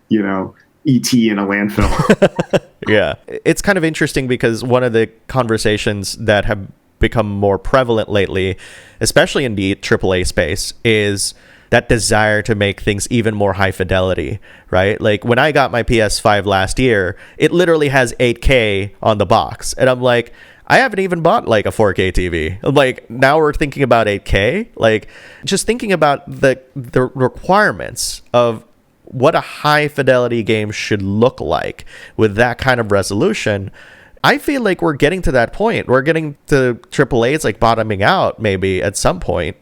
E.T. in a landfill. Yeah. It's kind of interesting because one of the conversations that have become more prevalent lately, especially in the AAA space, is that desire to make things even more high fidelity, right? Like when I got my PS5 last year, it literally has 8K on the box. And I'm like, I haven't even bought like a 4K TV. I'm like, now we're thinking about 8K? Like just thinking about the requirements of what a high fidelity game should look like with that kind of resolution. I feel like we're getting to that point. We're getting to AAA. It's like bottoming out maybe at some point.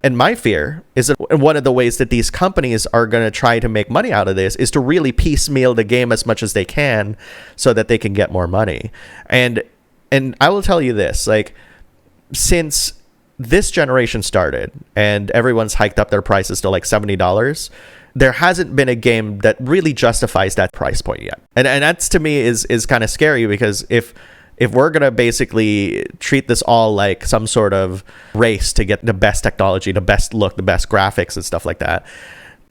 And my fear is that one of the ways that these companies are going to try to make money out of this is to really piecemeal the game as much as they can so that they can get more money. And I will tell you this, like, since this generation started and everyone's hiked up their prices to like $70, there hasn't been a game that really justifies that price point yet. And that's, to me, is kind of scary, because if we're going to basically treat this all like some sort of race to get the best technology, the best look, the best graphics and stuff like that,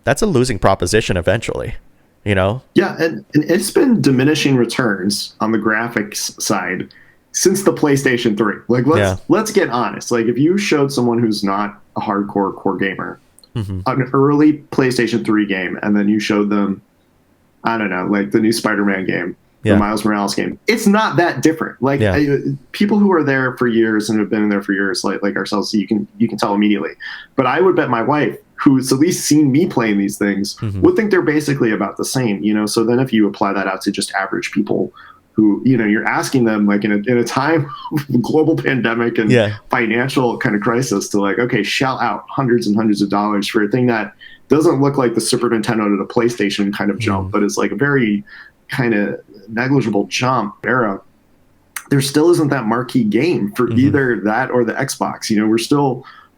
that's a losing proposition eventually, Yeah, and it's been diminishing returns on the graphics side since the PlayStation 3. Like, let's get honest. Like, if you showed someone who's not a hardcore core gamer an early PlayStation 3 game, and then you showed them, I don't know, like the new Spider-Man game, the Miles Morales game, it's not that different. Like people who are there for years and have been in there for years, like ourselves, you can tell immediately. But I would bet my wife, who's at least seen me playing these things, would think they're basically about the same. So then if you apply that out to just average people who, you're asking them, like in a time of global pandemic and financial kind of crisis, to like, okay, shell out hundreds and hundreds of dollars for a thing that doesn't look like the Super Nintendo to the PlayStation kind of jump, but it's like a very kind of negligible jump era. There still isn't that marquee game for either that or the Xbox.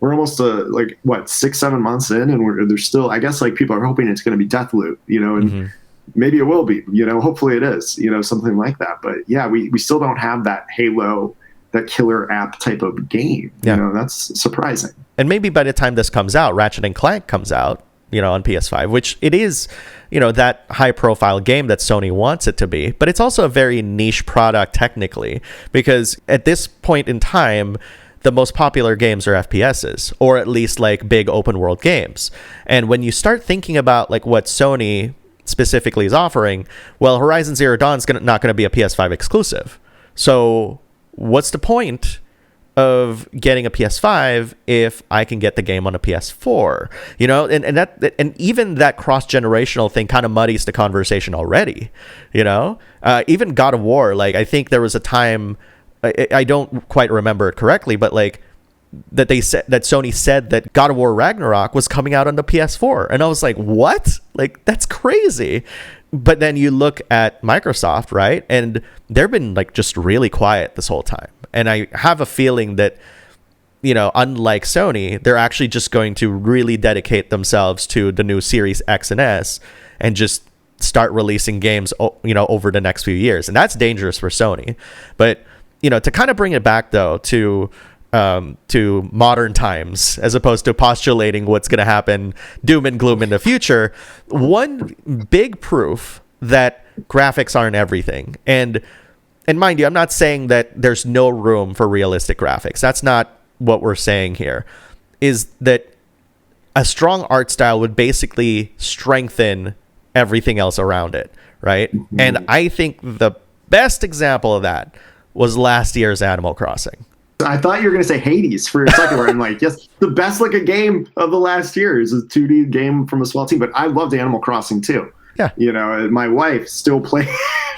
We're almost like what, 6-7 months in, and there's still, I guess, like people are hoping it's going to be Deathloop, and maybe it will be, hopefully it is, something like that. But yeah, we still don't have that Halo, that killer app type of game. That's surprising. And maybe by the time this comes out, Ratchet and Clank comes out, on PS5, which it is, that high profile game that Sony wants it to be, but it's also a very niche product technically, because at this point in time, the most popular games are FPSs, or at least like big open world games. And when you start thinking about like what Sony specifically is offering, well, Horizon Zero Dawn is not going to be a PS5 exclusive. So what's the point of getting a PS5 if I can get the game on a PS4? You know, and even that cross-generational thing kind of muddies the conversation already. You know, even God of War, like I think there was a time, I don't quite remember it correctly, but like that they said that Sony said that God of War Ragnarok was coming out on the PS4, and I was like, what? Like, that's crazy. But then you look at Microsoft, right, and they've been like just really quiet this whole time. And I have a feeling that, you know, unlike Sony, they're actually just going to really dedicate themselves to the new Series X and S and just start releasing games, you know, over the next few years. And that's dangerous for Sony. But, you know, to kind of bring it back though to modern times, as opposed to postulating what's going to happen doom and gloom in the future, one big proof that graphics aren't everything, and mind you, I'm not saying that there's no room for realistic graphics. That's not what we're saying here, is that a strong art style would basically strengthen everything else around it, right? Mm-hmm. And I think the best example of that was last year's Animal Crossing. I thought you were going to say Hades for a second, where I'm like, yes, the best looking game of the last year is a 2D game from a small team. But I loved Animal Crossing too. Yeah. You know, my wife still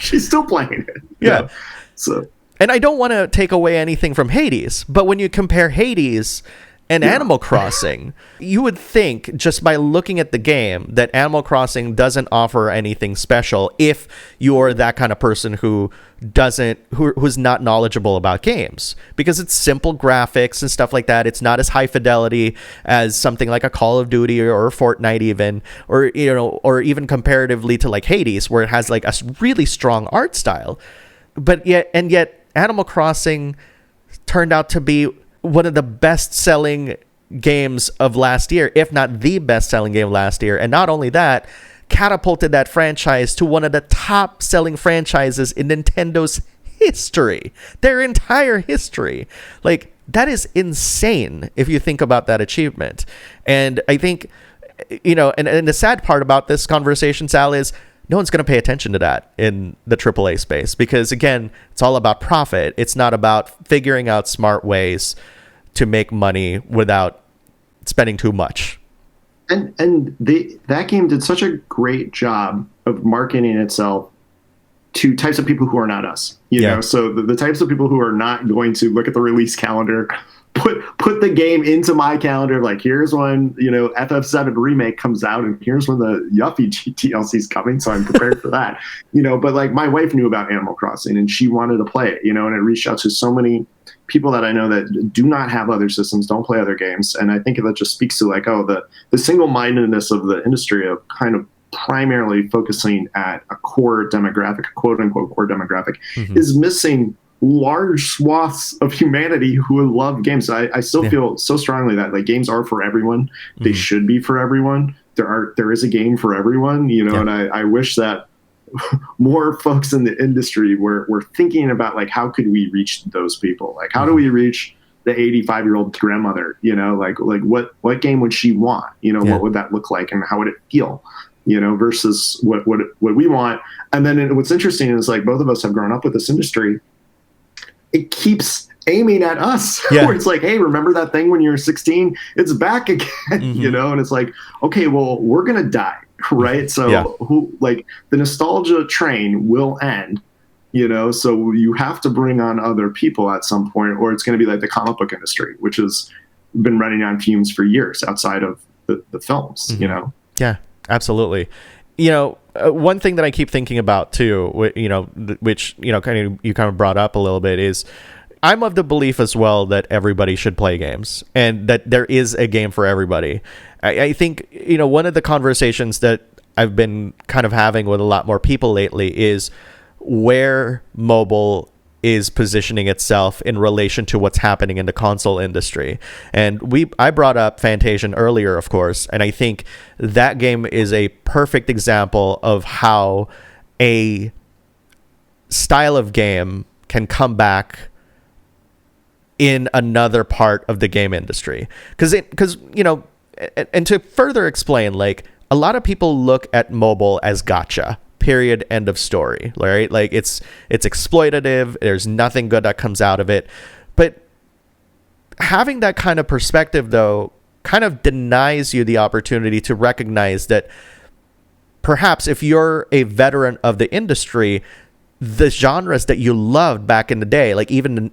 she's still playing it. Yeah. Know? So. And I don't want to take away anything from Hades, but when you compare Hades and Animal Crossing, you would think just by looking at the game that Animal Crossing doesn't offer anything special if you're that kind of person who's not knowledgeable about games, because it's simple graphics and stuff like that. It's not as high fidelity as something like a Call of Duty or Fortnite even, or, you know, or even comparatively to like Hades, where it has like a really strong art style. But yet Animal Crossing turned out to be one of the best-selling games of last year, if not the best-selling game of last year. And not only that, catapulted that franchise to one of the top-selling franchises in Nintendo's history. Their entire history. Like, that is insane if you think about that achievement. And I think, you know, and the sad part about this conversation, Sal, is no one's going to pay attention to that in the AAA space, because, again, it's all about profit. It's not about figuring out smart ways to make money without spending too much. And that game did such a great job of marketing itself to types of people who are not us. You know, so the types of people who are not going to look at the release calendar, put the game into my calendar, like, here's when, you know, FF7 remake comes out, and here's when the Yuffie DLC is coming, so I'm prepared for that. You know, but like, my wife knew about Animal Crossing and she wanted to play it, you know, and it reached out to so many people that I know that do not have other systems, don't play other games. And I think that just speaks to like, oh, the single-mindedness of the industry of kind of primarily focusing at a core demographic, quote unquote core demographic, is missing large swaths of humanity who love games. I still feel so strongly that like games are for everyone. They should be for everyone. There is a game for everyone, you know, and I wish that more folks in the industry were thinking about like, how could we reach those people? Like, how do we reach the 85-year-old grandmother? You know, like what game would she want? You know, what would that look like, and how would it feel? You know, versus what we want. And then what's interesting is like, both of us have grown up with this industry. It keeps aiming at us, where it's like, hey, remember that thing when you were 16? It's back again, you know? And it's like, okay, well, we're going to die, right? So who, like, the nostalgia train will end, you know? So you have to bring on other people at some point, or it's going to be like the comic book industry, which has been running on fumes for years outside of the films, you know? Yeah, absolutely. You know, one thing that I keep thinking about too, you know, which, you know, you kind of brought up a little bit, is I'm of the belief as well that everybody should play games, and that there is a game for everybody. I think, you know, one of the conversations that I've been kind of having with a lot more people lately is where mobile is positioning itself in relation to what's happening in the console industry. And I brought up Fantasian earlier, of course, and I think that game is a perfect example of how a style of game can come back in another part of the game industry. Because and to further explain, like, a lot of people look at mobile as gacha, period, end of story, right? Like, it's exploitative, there's nothing good that comes out of it. But having that kind of perspective, though, kind of denies you the opportunity to recognize that perhaps if you're a veteran of the industry, the genres that you loved back in the day, like even,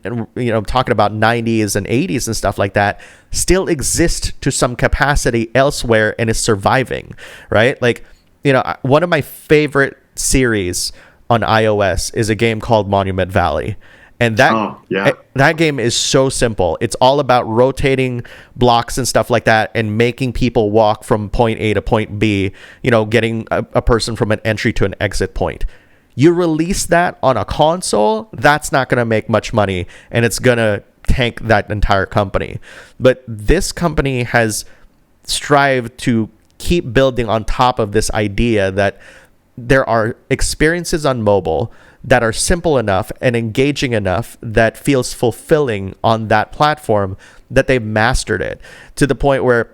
talking about 90s and 80s and stuff like that, still exist to some capacity elsewhere and is surviving, right? Like, one of my favorite series on iOS is a game called Monument Valley. And that game is so simple. It's all about rotating blocks and stuff like that and making people walk from point A to point B, getting a person from an entry to an exit point. You release that on a console, that's not going to make much money, and it's going to tank that entire company. But this company has strived to keep building on top of this idea that there are experiences on mobile that are simple enough and engaging enough that feels fulfilling on that platform, that they've mastered it to the point where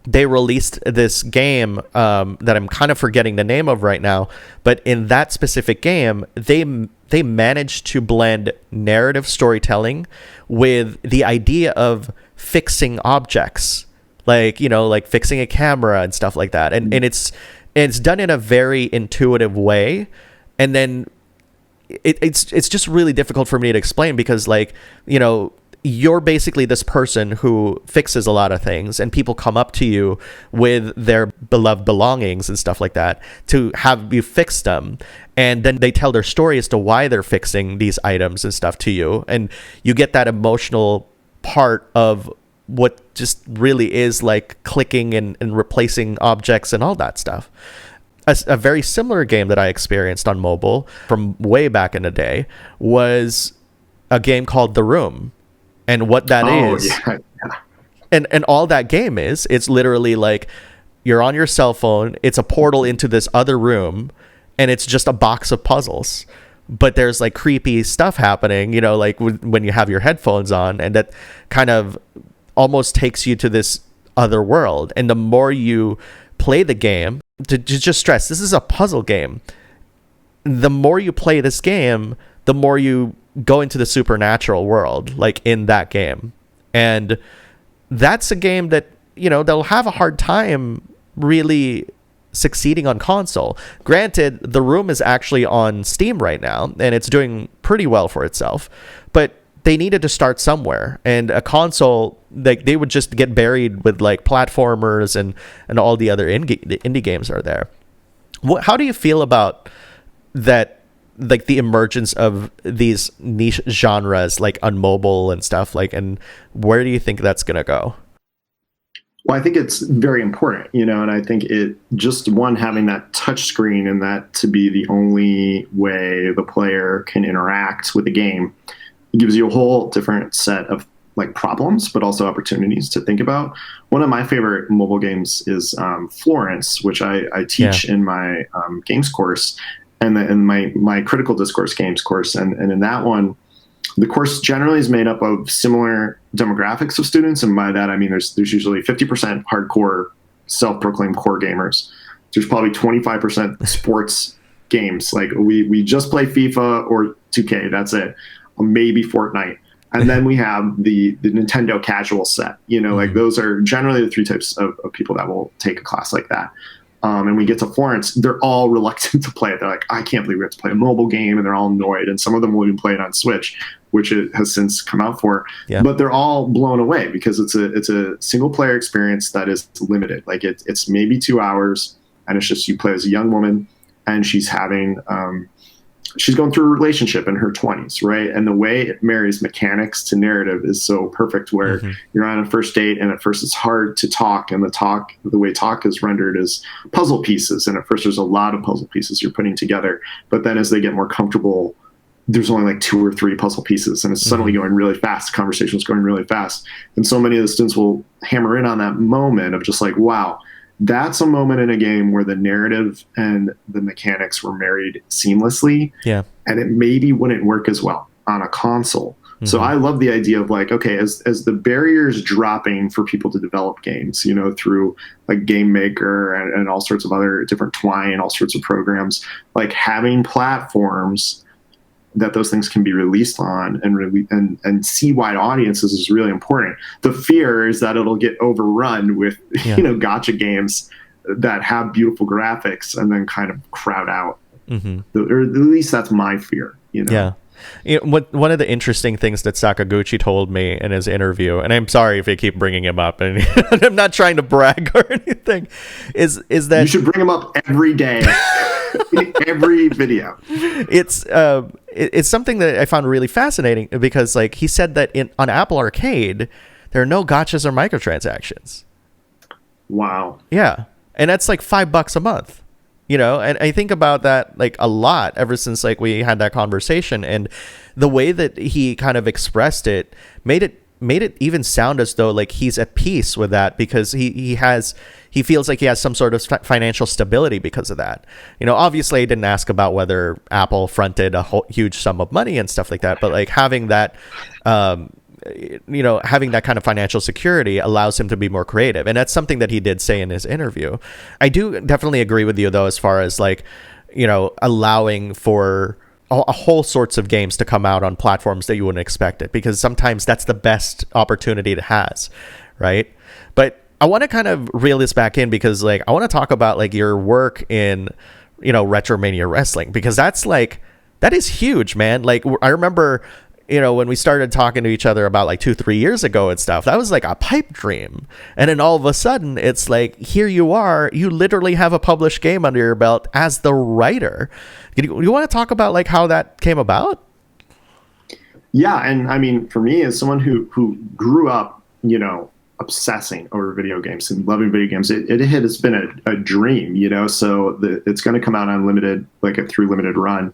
they released this game that I'm kind of forgetting the name of right now, but in that specific game, they managed to blend narrative storytelling with the idea of fixing objects, like fixing a camera and stuff like that, and it's done in a very intuitive way, and then it's just really difficult for me to explain because, you're basically this person who fixes a lot of things, and people come up to you with their beloved belongings and stuff like that to have you fix them. And then they tell their story as to why they're fixing these items and stuff to you. And you get that emotional part of what just really is like clicking and replacing objects and all that stuff. A very similar game that I experienced on mobile from way back in the day was a game called The Room. And what that is, and all that game is, it's literally like you're on your cell phone, it's a portal into this other room, and it's just a box of puzzles. But there's like creepy stuff happening, like when you have your headphones on, and that kind of almost takes you to this other world. And the more you play the game, to just stress, this is a puzzle game. The more you play this game, the more you go into the supernatural world, like in that game. And that's a game that, they'll have a hard time really succeeding on console. Granted, The Room is actually on Steam right now, and it's doing pretty well for itself. But they needed to start somewhere. And a console, like, they would just get buried with like platformers and all the other indie games are there. How do you feel about that, like the emergence of these niche genres like on mobile and stuff, like, and where do you think that's going to go? Well, I think it's very important, and I think it just having that touch screen and that to be the only way the player can interact with the game, it gives you a whole different set of like problems, but also opportunities to think about. One of my favorite mobile games is Florence, which I teach in my games course. And my critical discourse games course. And in that one, the course generally is made up of similar demographics of students. And by that, I mean, there's usually 50% hardcore self-proclaimed core gamers. There's probably 25% sports games. Like we just play FIFA or 2K. That's it. Or maybe Fortnite. And then we have the Nintendo casual set, like those are generally the three types of people that will take a class like that. And we get to Florence, they're all reluctant to play it. They're like, I can't believe we have to play a mobile game, and they're all annoyed. And some of them will even play it on Switch, which it has since come out for. Yeah. But they're all blown away because it's a single player experience that is limited. Like it's maybe 2 hours, and it's just you play as a young woman, and she's having she's going through a relationship in her 20s, right? And the way it marries mechanics to narrative is so perfect, where you're on a first date, and at first it's hard to talk, and the way talk is rendered is puzzle pieces. And at first there's a lot of puzzle pieces you're putting together, but then as they get more comfortable, there's only like 2 or 3 puzzle pieces, and it's suddenly going really fast. Conversation's going really fast. And so many of the students will hammer in on that moment of just like, wow, that's a moment in a game where the narrative and the mechanics were married seamlessly. Yeah. And it maybe wouldn't work as well on a console. So I love the idea of like, okay, as the barriers dropping for people to develop games, you know, through like Game Maker and all sorts of other different Twine, all sorts of programs, like having platforms that those things can be released on and see wide audiences is really important. The fear is that it'll get overrun with, you know, gotcha games that have beautiful graphics and then kind of crowd out. Or at least that's my fear, you know? Yeah. You know, one of the interesting things that Sakaguchi told me in his interview, and I'm sorry if I keep bringing him up, and I'm not trying to brag or anything, is that you should bring him up every day, in every video. It's something that I found really fascinating because, like, he said that on Apple Arcade there are no gotchas or microtransactions. Wow. Yeah, and that's like $5 a month. You know, and I think about that like a lot ever since like we had that conversation, and the way that he kind of expressed it made it even sound as though like he's at peace with that because he feels like he has some sort of financial stability because of that. You know, obviously I didn't ask about whether Apple fronted a huge sum of money and stuff like that, but like having that having that kind of financial security allows him to be more creative. And that's something that he did say in his interview. I do definitely agree with you, though, as far as like, you know, allowing for a whole sorts of games to come out on platforms that you wouldn't expect it, because sometimes that's the best opportunity it has, right? But I want to kind of reel this back in because like I want to talk about like your work in, you know, RetroMania Wrestling, because that is huge, man. Like I remember, you know, when we started talking to each other about like 2-3 years ago and stuff, that was like a pipe dream. And then all of a sudden it's like, here you are, you literally have a published game under your belt as the writer. You want to talk about like how that came about? Yeah. And I mean, for me as someone who grew up, you know, obsessing over video games and loving video games, it's been a dream, you know, so it's going to come out unlimited, like through limited run.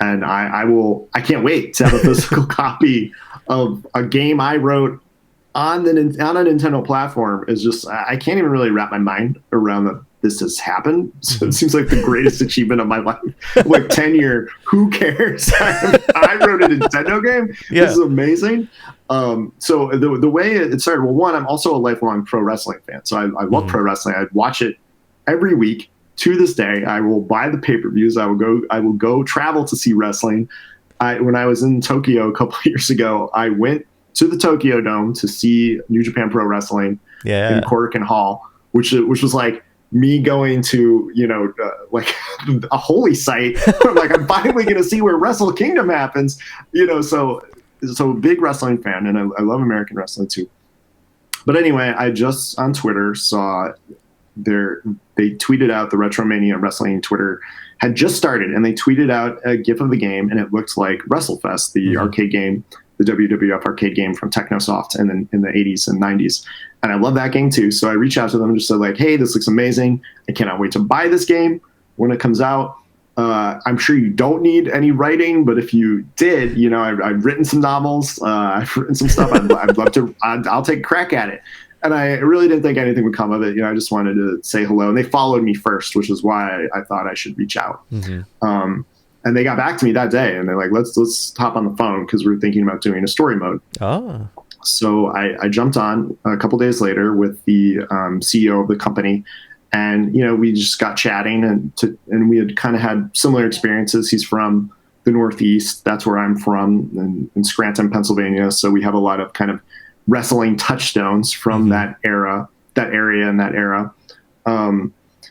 And I can't wait to have a physical copy of a game I wrote on a Nintendo platform. Is just, I can't even really wrap my mind around that this has happened. So it seems like the greatest achievement of my life. Like tenure, who cares? I wrote a Nintendo game. Yeah. This is amazing. So the way it started, well, one, I'm also a lifelong pro wrestling fan. So I love pro wrestling. I watch it every week. To this day, I will buy the pay-per-views. I will go travel to see wrestling. When I was in Tokyo a couple of years ago, I went to the Tokyo Dome to see New Japan Pro Wrestling in Korakuen Hall, which was like me going to, you know, like a holy site. Like I'm finally going to see where Wrestle Kingdom happens, you know. So big wrestling fan, and I love American wrestling too. But anyway, I just on Twitter saw they tweeted out the RetroMania Wrestling Twitter had just started, and they tweeted out a GIF of the game, and it looked like WrestleFest, the arcade game, the WWF arcade game from Technosoft in the 80s and 90s. And I love that game too. So I reached out to them and just said like, hey, this looks amazing. I cannot wait to buy this game when it comes out. I'm sure you don't need any writing, but if you did, you know, I've written some novels, I've written some stuff. I'd love to, I'll take a crack at it. And I really didn't think anything would come of it. You know, I just wanted to say hello. And they followed me first, which is why I thought I should reach out. And they got back to me that day, and they're like, let's hop on the phone because we're thinking about doing a story mode. Oh. So I jumped on a couple days later with the CEO of the company, and you know, we just got chatting, and we had kind of had similar experiences. He's from the Northeast. That's where I'm from, in Scranton, Pennsylvania. So we have a lot of kind of wrestling touchstones from that area and that era.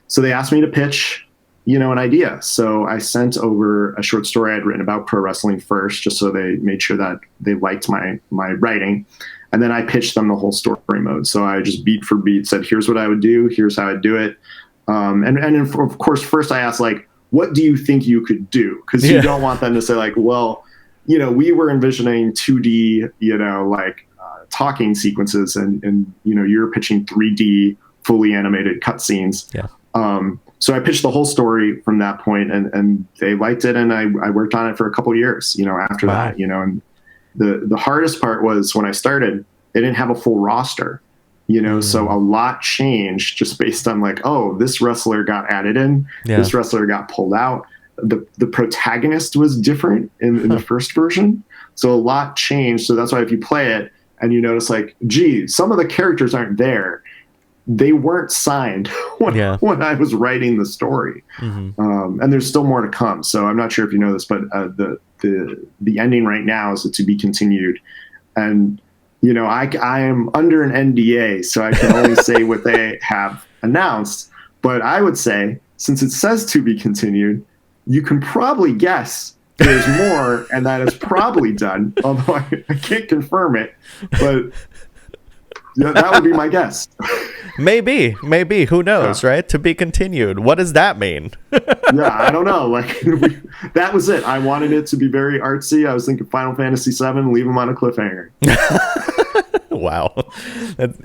So they asked me to pitch, you know, an idea. So I sent over a short story I'd written about pro wrestling first, just so they made sure that they liked my writing. And then I pitched them the whole story mode. So I just beat for beat said, here's what I would do. Here's how I'd do it. And of course, first I asked, like, what do you think you could do? Because you don't want them to say like, well, you know, we were envisioning 2D, you know, like, talking sequences, and you know, you're pitching 3D fully animated cutscenes. Yeah. So I pitched the whole story from that point, and they liked it, and I worked on it for a couple of years, you know, after that, you know. And the hardest part was when I started, they didn't have a full roster, you know, so a lot changed just based on like, oh, this wrestler got added in, this wrestler got pulled out. The protagonist was different in the first version. So a lot changed. So that's why if you play it and you notice like, gee, some of the characters aren't there, they weren't signed when I was writing the story. And there's still more to come. So I'm not sure if you know this, but the ending right now is to be continued. And, you know, I am under an NDA, so I can only say what they have announced. But I would say, since it says to be continued, you can probably guess there's more, and that is probably done, although I can't confirm it. But that would be my guess. Maybe. Who knows, right? To be continued. What does that mean? Yeah, I don't know. Like that was it. I wanted it to be very artsy. I was thinking Final Fantasy VII, leave them on a cliffhanger. Wow.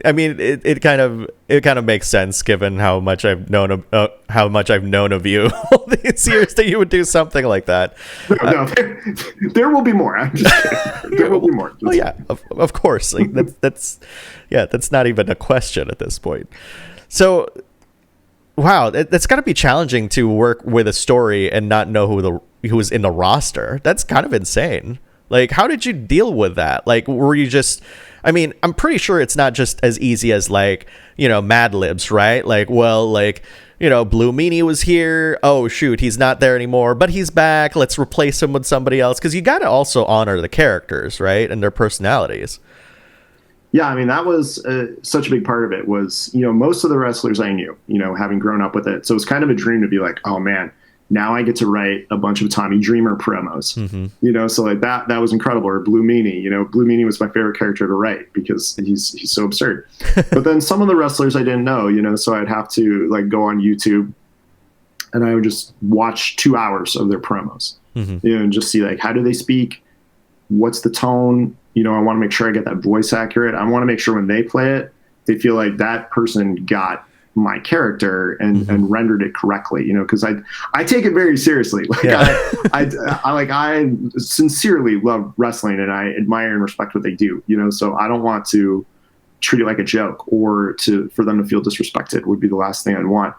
I mean, it kind of makes sense given how much I've known of you all these years that you would do something like that. No, there will be more. I'm just kidding. There will be more. Well, yeah, of course. Like that's not even a question at this point. So, wow, that's got to be challenging to work with a story and not know who's in the roster. That's kind of insane. Like, how did you deal with that? Like, were you just... I mean, I'm pretty sure it's not just as easy as, like, you know, Mad Libs, right? Like, well, like, you know, Blue Meanie was here. Oh, shoot, he's not there anymore, but he's back. Let's replace him with somebody else. Because you got to also honor the characters, right? And their personalities. Yeah, I mean, that was such a big part of it was, you know, most of the wrestlers I knew, you know, having grown up with it. So it was kind of a dream to be like, oh, man, now I get to write a bunch of Tommy Dreamer promos, you know, so like that was incredible. Or Blue Meanie, you know, Blue Meanie was my favorite character to write because he's so absurd. But then some of the wrestlers I didn't know, you know, so I'd have to like go on YouTube and I would just watch 2 hours of their promos, you know, and just see like, how do they speak? What's the tone? You know, I want to make sure I get that voice accurate. I want to make sure when they play it, they feel like that person got my character and rendered it correctly, you know, because I take it very seriously. Like I sincerely love wrestling and I admire and respect what they do, you know, so I don't want to treat it like a joke or for them to feel disrespected would be the last thing I'd want.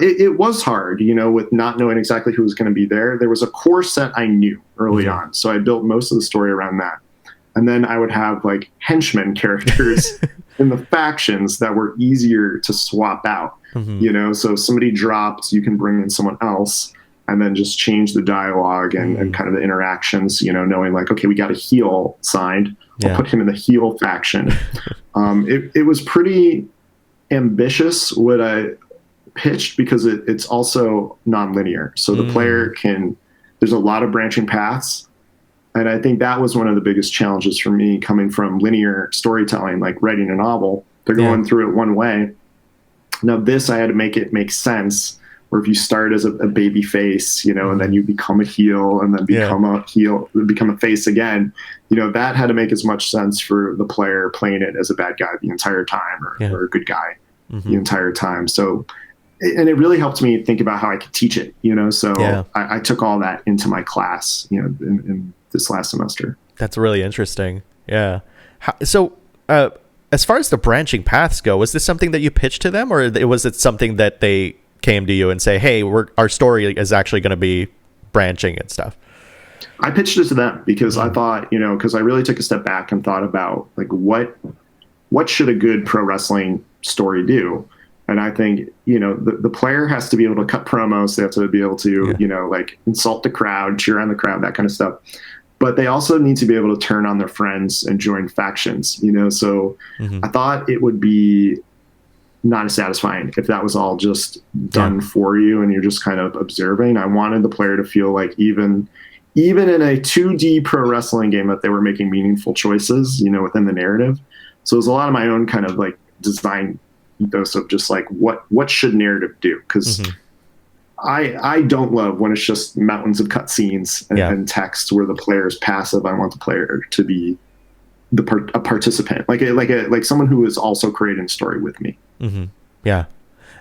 It was hard, you know, with not knowing exactly who was going to be there. There was a core set I knew early on, so I built most of the story around that. And then I would have like henchmen characters in the factions that were easier to swap out, you know, so if somebody dropped, you can bring in someone else and then just change the dialogue and kind of the interactions, you know, knowing like, okay, we got a heel signed. I'll put him in the heel faction. It was pretty ambitious what I pitched because it's also non-linear. So the player there's a lot of branching paths. And I think that was one of the biggest challenges for me coming from linear storytelling, like writing a novel. They're going through it one way. Now this, I had to make it make sense. Where if you start as a baby face, you know, and then you become a heel and then become a heel, become a face again, you know, that had to make as much sense for the player playing it as a bad guy the entire time or a good guy the entire time. So, and it really helped me think about how I could teach it, you know, so I took all that into my class, you know, in this last semester. That's really interesting. Yeah. So, as far as the branching paths go, was this something that you pitched to them, or was it something that they came to you and say, "Hey, our story is actually going to be branching and stuff"? I pitched it to them because I thought, you know, because I really took a step back and thought about like what should a good pro wrestling story do. And I think, you know, the player has to be able to cut promos. They have to be able to, you know, like insult the crowd, cheer on the crowd, that kind of stuff. But they also need to be able to turn on their friends and join factions, you know. So I thought it would be not as satisfying if that was all just done for you and you're just kind of observing. I wanted the player to feel like even in a 2D pro wrestling game that they were making meaningful choices, you know, within the narrative. So it was a lot of my own kind of like design ethos of just like what should narrative do? Because I don't love when it's just mountains of cutscenes and text where the player is passive. I want the player to be a participant, like someone who is also creating a story with me. Yeah.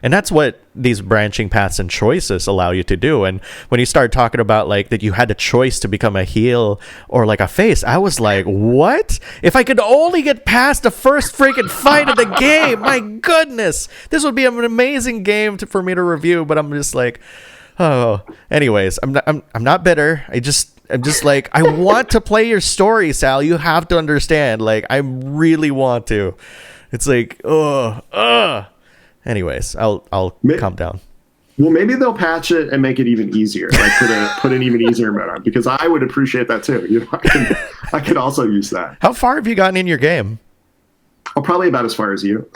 And that's what these branching paths and choices allow you to do. And when you started talking about like that you had a choice to become a heel or like a face, I was like, what? If I could only get past the first freaking fight of the game, my goodness, this would be an amazing game for me to review. But I'm just like, oh, anyways, I'm not bitter. I'm just like, I want to play your story, Sal. You have to understand. Like, I really want to. It's like, Anyways, I'll calm down. Well, maybe they'll patch it and make it even easier. Like put an even easier mode on, because I would appreciate that too. You know, I could also use that. How far have you gotten in your game? Oh, probably about as far as you.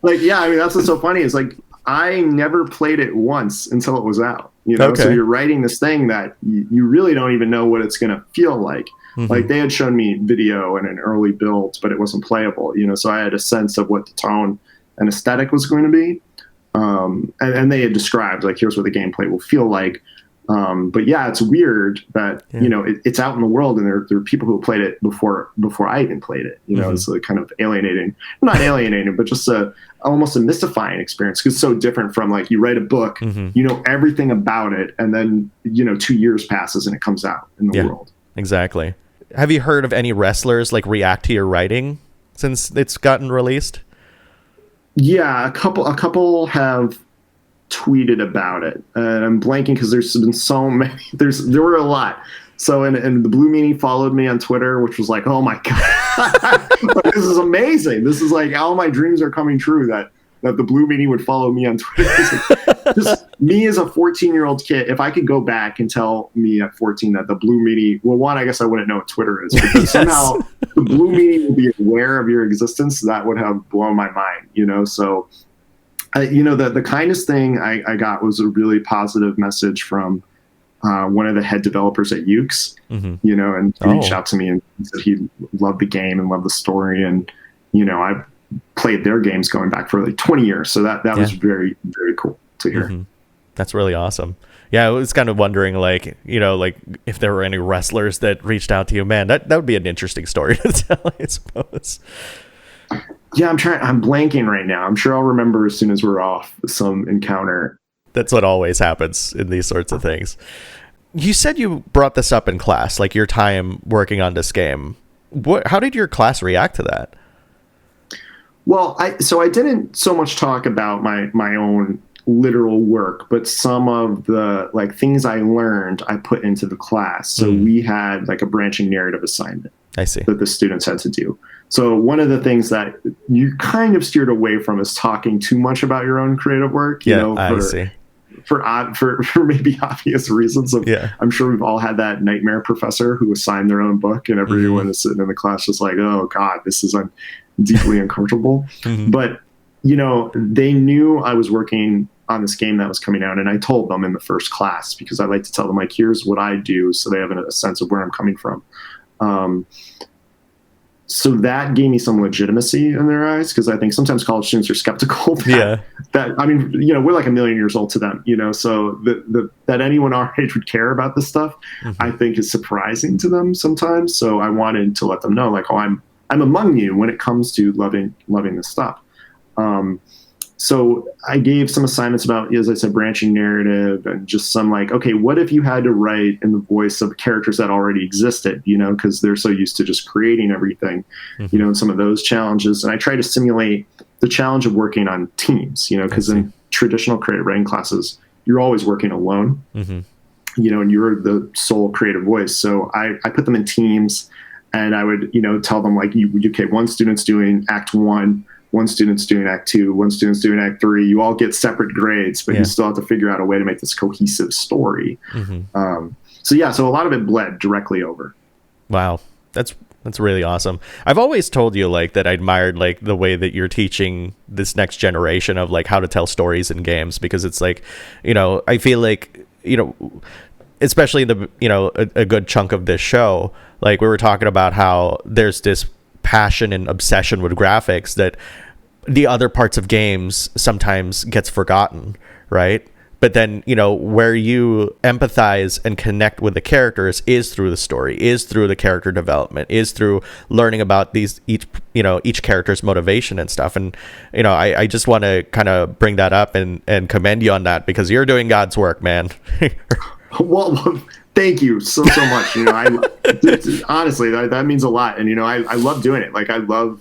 Like, yeah, I mean, that's what's so funny is like I never played it once until it was out. You know, so you're writing this thing that you really don't even know what it's going to feel like. Mm-hmm. Like they had shown me video and an early build, but it wasn't playable. You know, so I had a sense of what the tone and aesthetic was going to be. And they had described like, here's what the gameplay will feel like. But yeah, it's weird that, you know, it's out in the world and there are people who played it before I even played it. You know, it's a kind of alienating, not alienating, but just almost a mystifying experience, because it's so different from like you write a book, you know everything about it, and then, you know, 2 years passes and it comes out in the world. Exactly. Have you heard of any wrestlers like react to your writing since it's gotten released? Yeah, a couple have tweeted about it, and I'm blanking because there's been so many. There were a lot. So and the Blue Meanie followed me on Twitter, which was like, oh my god, this is amazing. This is like all my dreams are coming true. That the Blue Meanie would follow me on Twitter. Just me as a 14-year-old kid, if I could go back and tell me at 14 that the Blue Meanie, well, one, I guess I wouldn't know what Twitter is, because somehow the Blue Meanie will be aware of your existence. That would have blown my mind, you know? So, you know, the kindest thing I got was a really positive message from one of the head developers at Ukes, you know, and he reached out to me and said he loved the game and loved the story. And, you know, I've played their games going back for like 20 years. So that was very, very cool to hear. That's really awesome. Yeah, I was kind of wondering, like, you know, like if there were any wrestlers that reached out to you. Man, that would be an interesting story to tell, I suppose. Yeah, I'm blanking right now. I'm sure I'll remember as soon as we're off some encounter. That's what always happens in these sorts of things. You said you brought this up in class, like your time working on this game. How did your class react to that? Well, I didn't so much talk about my own literal work, but some of the like things I learned I put into the class. So we had like a branching narrative assignment. I see. That the students had to do. So one of the things that you kind of steered away from is talking too much about your own creative work. You know, I see. For maybe obvious reasons. I'm sure we've all had that nightmare professor who assigned their own book, and everyone is sitting in the class just like, oh God, this is deeply uncomfortable. But, you know, they knew I was working on this game that was coming out, and I told them in the first class, because I like to tell them, like, here's what I do, so they have a sense of where I'm coming from. So that gave me some legitimacy in their eyes, because I think sometimes college students are skeptical that I mean, you know, we're like a million years old to them, you know, so that anyone our age would care about this stuff, I think is surprising to them sometimes. So I wanted to let them know, like, oh, I'm among you when it comes to loving this stuff. So I gave some assignments about, as I said, branching narrative, and just some like, okay, what if you had to write in the voice of characters that already existed, you know, because they're so used to just creating everything, you know, and some of those challenges. And I try to simulate the challenge of working on teams, you know, because in traditional creative writing classes, you're always working alone, you know, and you're the sole creative voice. So I put them in teams, and I would, you know, tell them like, okay, one student's doing act 1, one student's doing act 2, one student's doing act 3. You all get separate grades, but you still have to figure out a way to make this cohesive story. So a lot of it bled directly over. Wow. That's really awesome. I've always told you like that I admired like the way that you're teaching this next generation of like how to tell stories in games, because it's like, you know, I feel like, you know, especially a good chunk of this show, like we were talking about how there's this passion and obsession with graphics that the other parts of games sometimes gets forgotten, right? But then, you know, where you empathize and connect with the characters is through the story, is through the character development, is through learning about each character's motivation and stuff. And, you know, I just want to kind of bring that up and commend you on that, because you're doing God's work, man. Well, thank you so much. You know, honestly, that means a lot. And, you know, I love doing it. Like, I love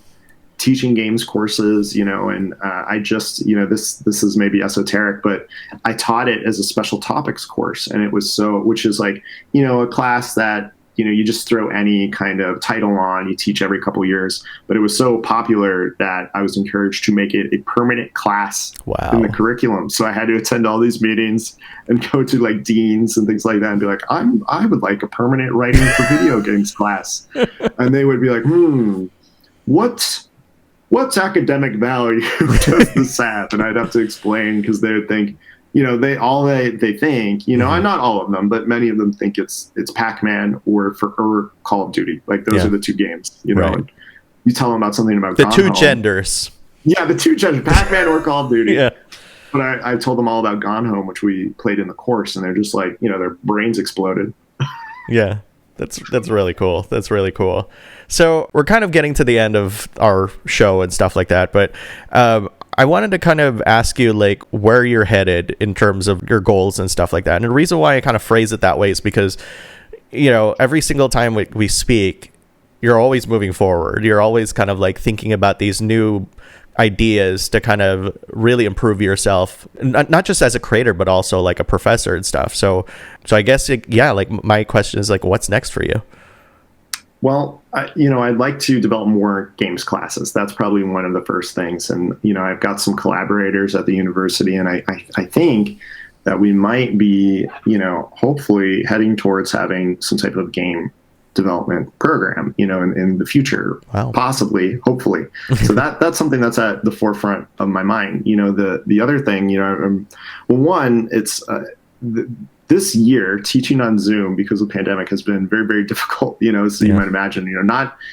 teaching games courses, and I just, this is maybe esoteric, but I taught it as a special topics course. And it was which is like, a class that, you just throw any kind of title on, you teach every couple of years, but it was so popular that I was encouraged to make it a permanent class in the curriculum. So I had to attend all these meetings and go to like deans and things like that and be like, I would like a permanent writing for video games class. And they would be like, what's academic value does this have? And I'd have to explain, because they would think, they think, not all of them, but many of them think it's Pac-Man or Call of Duty. Like those are the two games, Right. And you tell them about something about the two genders. Yeah, the two genders, Pac-Man or Call of Duty. Yeah. But I told them all about Gone Home, which we played in the course, and they're just like, their brains exploded. Yeah. That's really cool. That's really cool. So we're kind of getting to the end of our show and stuff like that, but I wanted to kind of ask you like where you're headed in terms of your goals and stuff like that. And the reason why I kind of phrase it that way is because, every single time we speak, you're always moving forward. You're always kind of like thinking about these new ideas to kind of really improve yourself, not just as a creator, but also like a professor and stuff. So I guess, like my question is like, what's next for you? Well, I'd like to develop more games classes. That's probably one of the first things. And, I've got some collaborators at the university, and I think that we might be, hopefully heading towards having some type of game development program, in the future, possibly, hopefully. So that's something that's at the forefront of my mind. The other thing, one, it's this year teaching on Zoom because of the pandemic has been very, very difficult, so you might imagine,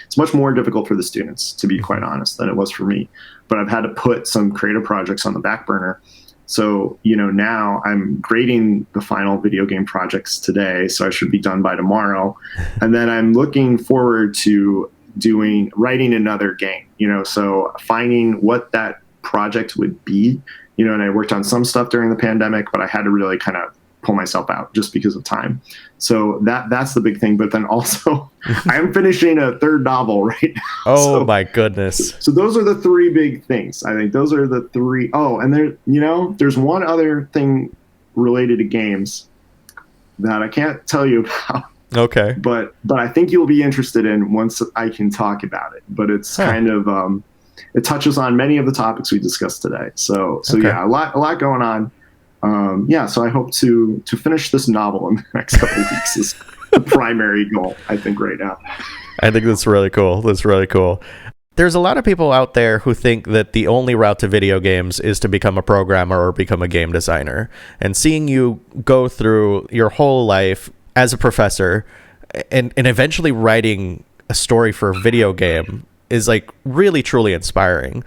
it's much more difficult for the students, to be quite honest, than it was for me. But I've had to put some creative projects on the back burner. So, now I'm grading the final video game projects today, so I should be done by tomorrow. And then I'm looking forward to writing another game, so finding what that project would be, and I worked on some stuff during the pandemic, but I had to really kind of pull myself out just because of time. So that's the big thing. But then also I'm finishing a third novel right now. Oh my goodness. So those are the three big things. I think those are the three. Oh, and there's one other thing related to games that I can't tell you about. Okay. But I think you'll be interested in once I can talk about it. But it's kind of, it touches on many of the topics we discussed today. So yeah, a lot going on. So I hope to finish this novel in the next couple of weeks is the primary goal, I think, right now. I think that's really cool. That's really cool. There's a lot of people out there who think that the only route to video games is to become a programmer or become a game designer. And seeing you go through your whole life as a professor and eventually writing a story for a video game is like really, truly inspiring.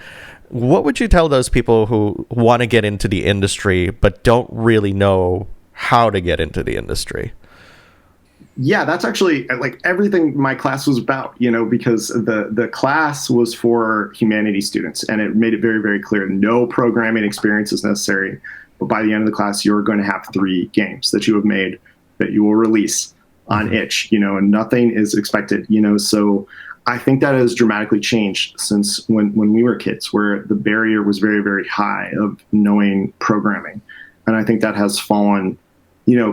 What would you tell those people who want to get into the industry but don't really know how to get into the industry? Yeah, that's actually like everything my class was about, because the class was for humanities students, and it made it very, very clear no programming experience is necessary. But by the end of the class, you're going to have 3 games that you have made that you will release on itch, and nothing is expected, so I think that has dramatically changed since when we were kids, where the barrier was very, very high of knowing programming. And I think that has fallen,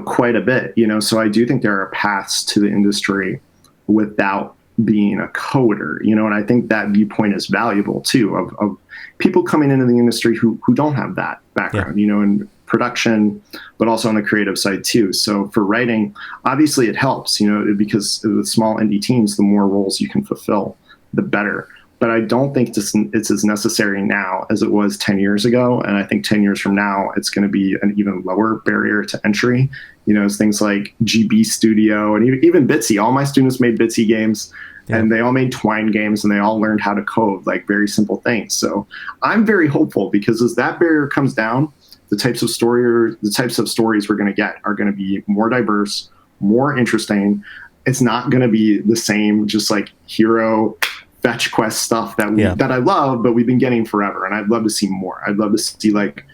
quite a bit, so I do think there are paths to the industry without being a coder, and I think that viewpoint is valuable too, of people coming into the industry who don't have that background, in production, but also on the creative side too. So for writing, obviously it helps, because with small indie teams, the more roles you can fulfill, the better. But I don't think it's as necessary now as it was 10 years ago. And I think 10 years from now, it's going to be an even lower barrier to entry. It's things like GB Studio and even Bitsy. All my students made Bitsy games. And they all made Twine games, and they all learned how to code, like very simple things. So I'm very hopeful, because as that barrier comes down, the types of stories we're going to get are going to be more diverse, more interesting. It's not going to be the same, just like hero fetch quest stuff that I love, but we've been getting forever. And I'd love to see more. I'd love to see like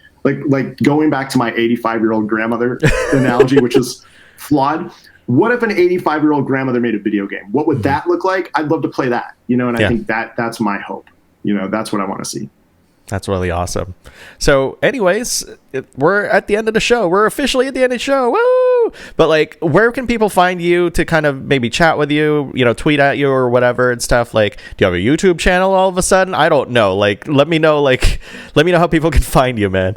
going back to my 85-year-old grandmother analogy, which is flawed. What if an 85-year-old grandmother made a video game? What would that look like? I'd love to play that, and I think that's my hope, that's what I want to see. That's really awesome. So anyways, we're at the end of the show. We're officially at the end of the show. Woo! But like, where can people find you to kind of maybe chat with you, tweet at you or whatever and stuff? Like, do you have a YouTube channel all of a sudden? I don't know. Like, let me know how people can find you, man.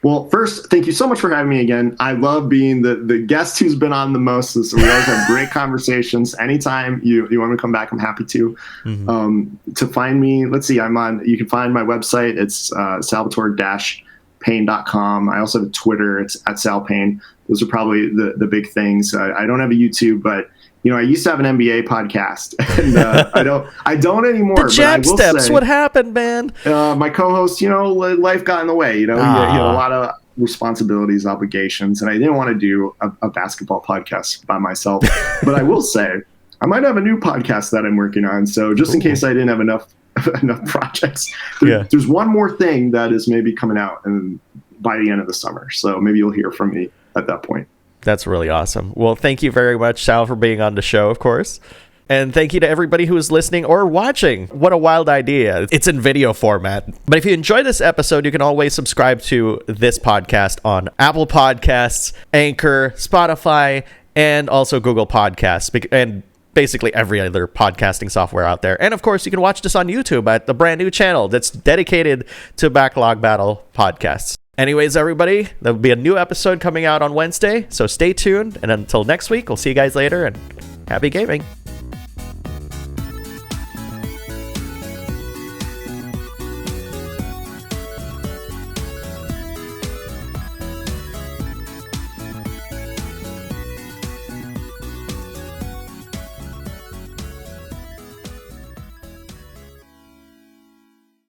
Well, first, thank you so much for having me again. I love being the guest who's been on the most. So we always have great conversations. Anytime you want me to come back, I'm happy to. Mm-hmm. To find me, let's see, you can find my website. It's salvatore-pane.com. I also have a Twitter. It's @salpane. Those are probably the big things. I don't have a YouTube, but I used to have an NBA podcast, and I don't anymore. The jab steps. What happened, man? My co-host, life got in the way. He had a lot of responsibilities, obligations, and I didn't want to do a basketball podcast by myself. But I will say, I might have a new podcast that I'm working on. So just in case I didn't have enough projects, there's one more thing that is maybe coming out by the end of the summer. So maybe you'll hear from me at that point. That's really awesome. Well, thank you very much, Sal, for being on the show, of course. And thank you to everybody who is listening or watching. What a wild idea. It's in video format. But if you enjoyed this episode, you can always subscribe to this podcast on Apple Podcasts, Anchor, Spotify, and also Google Podcasts, and basically every other podcasting software out there. And of course, you can watch this on YouTube at the brand new channel that's dedicated to Backlog Battle podcasts. Anyways, everybody, there'll be a new episode coming out on Wednesday, so stay tuned. And until next week, we'll see you guys later, and happy gaming.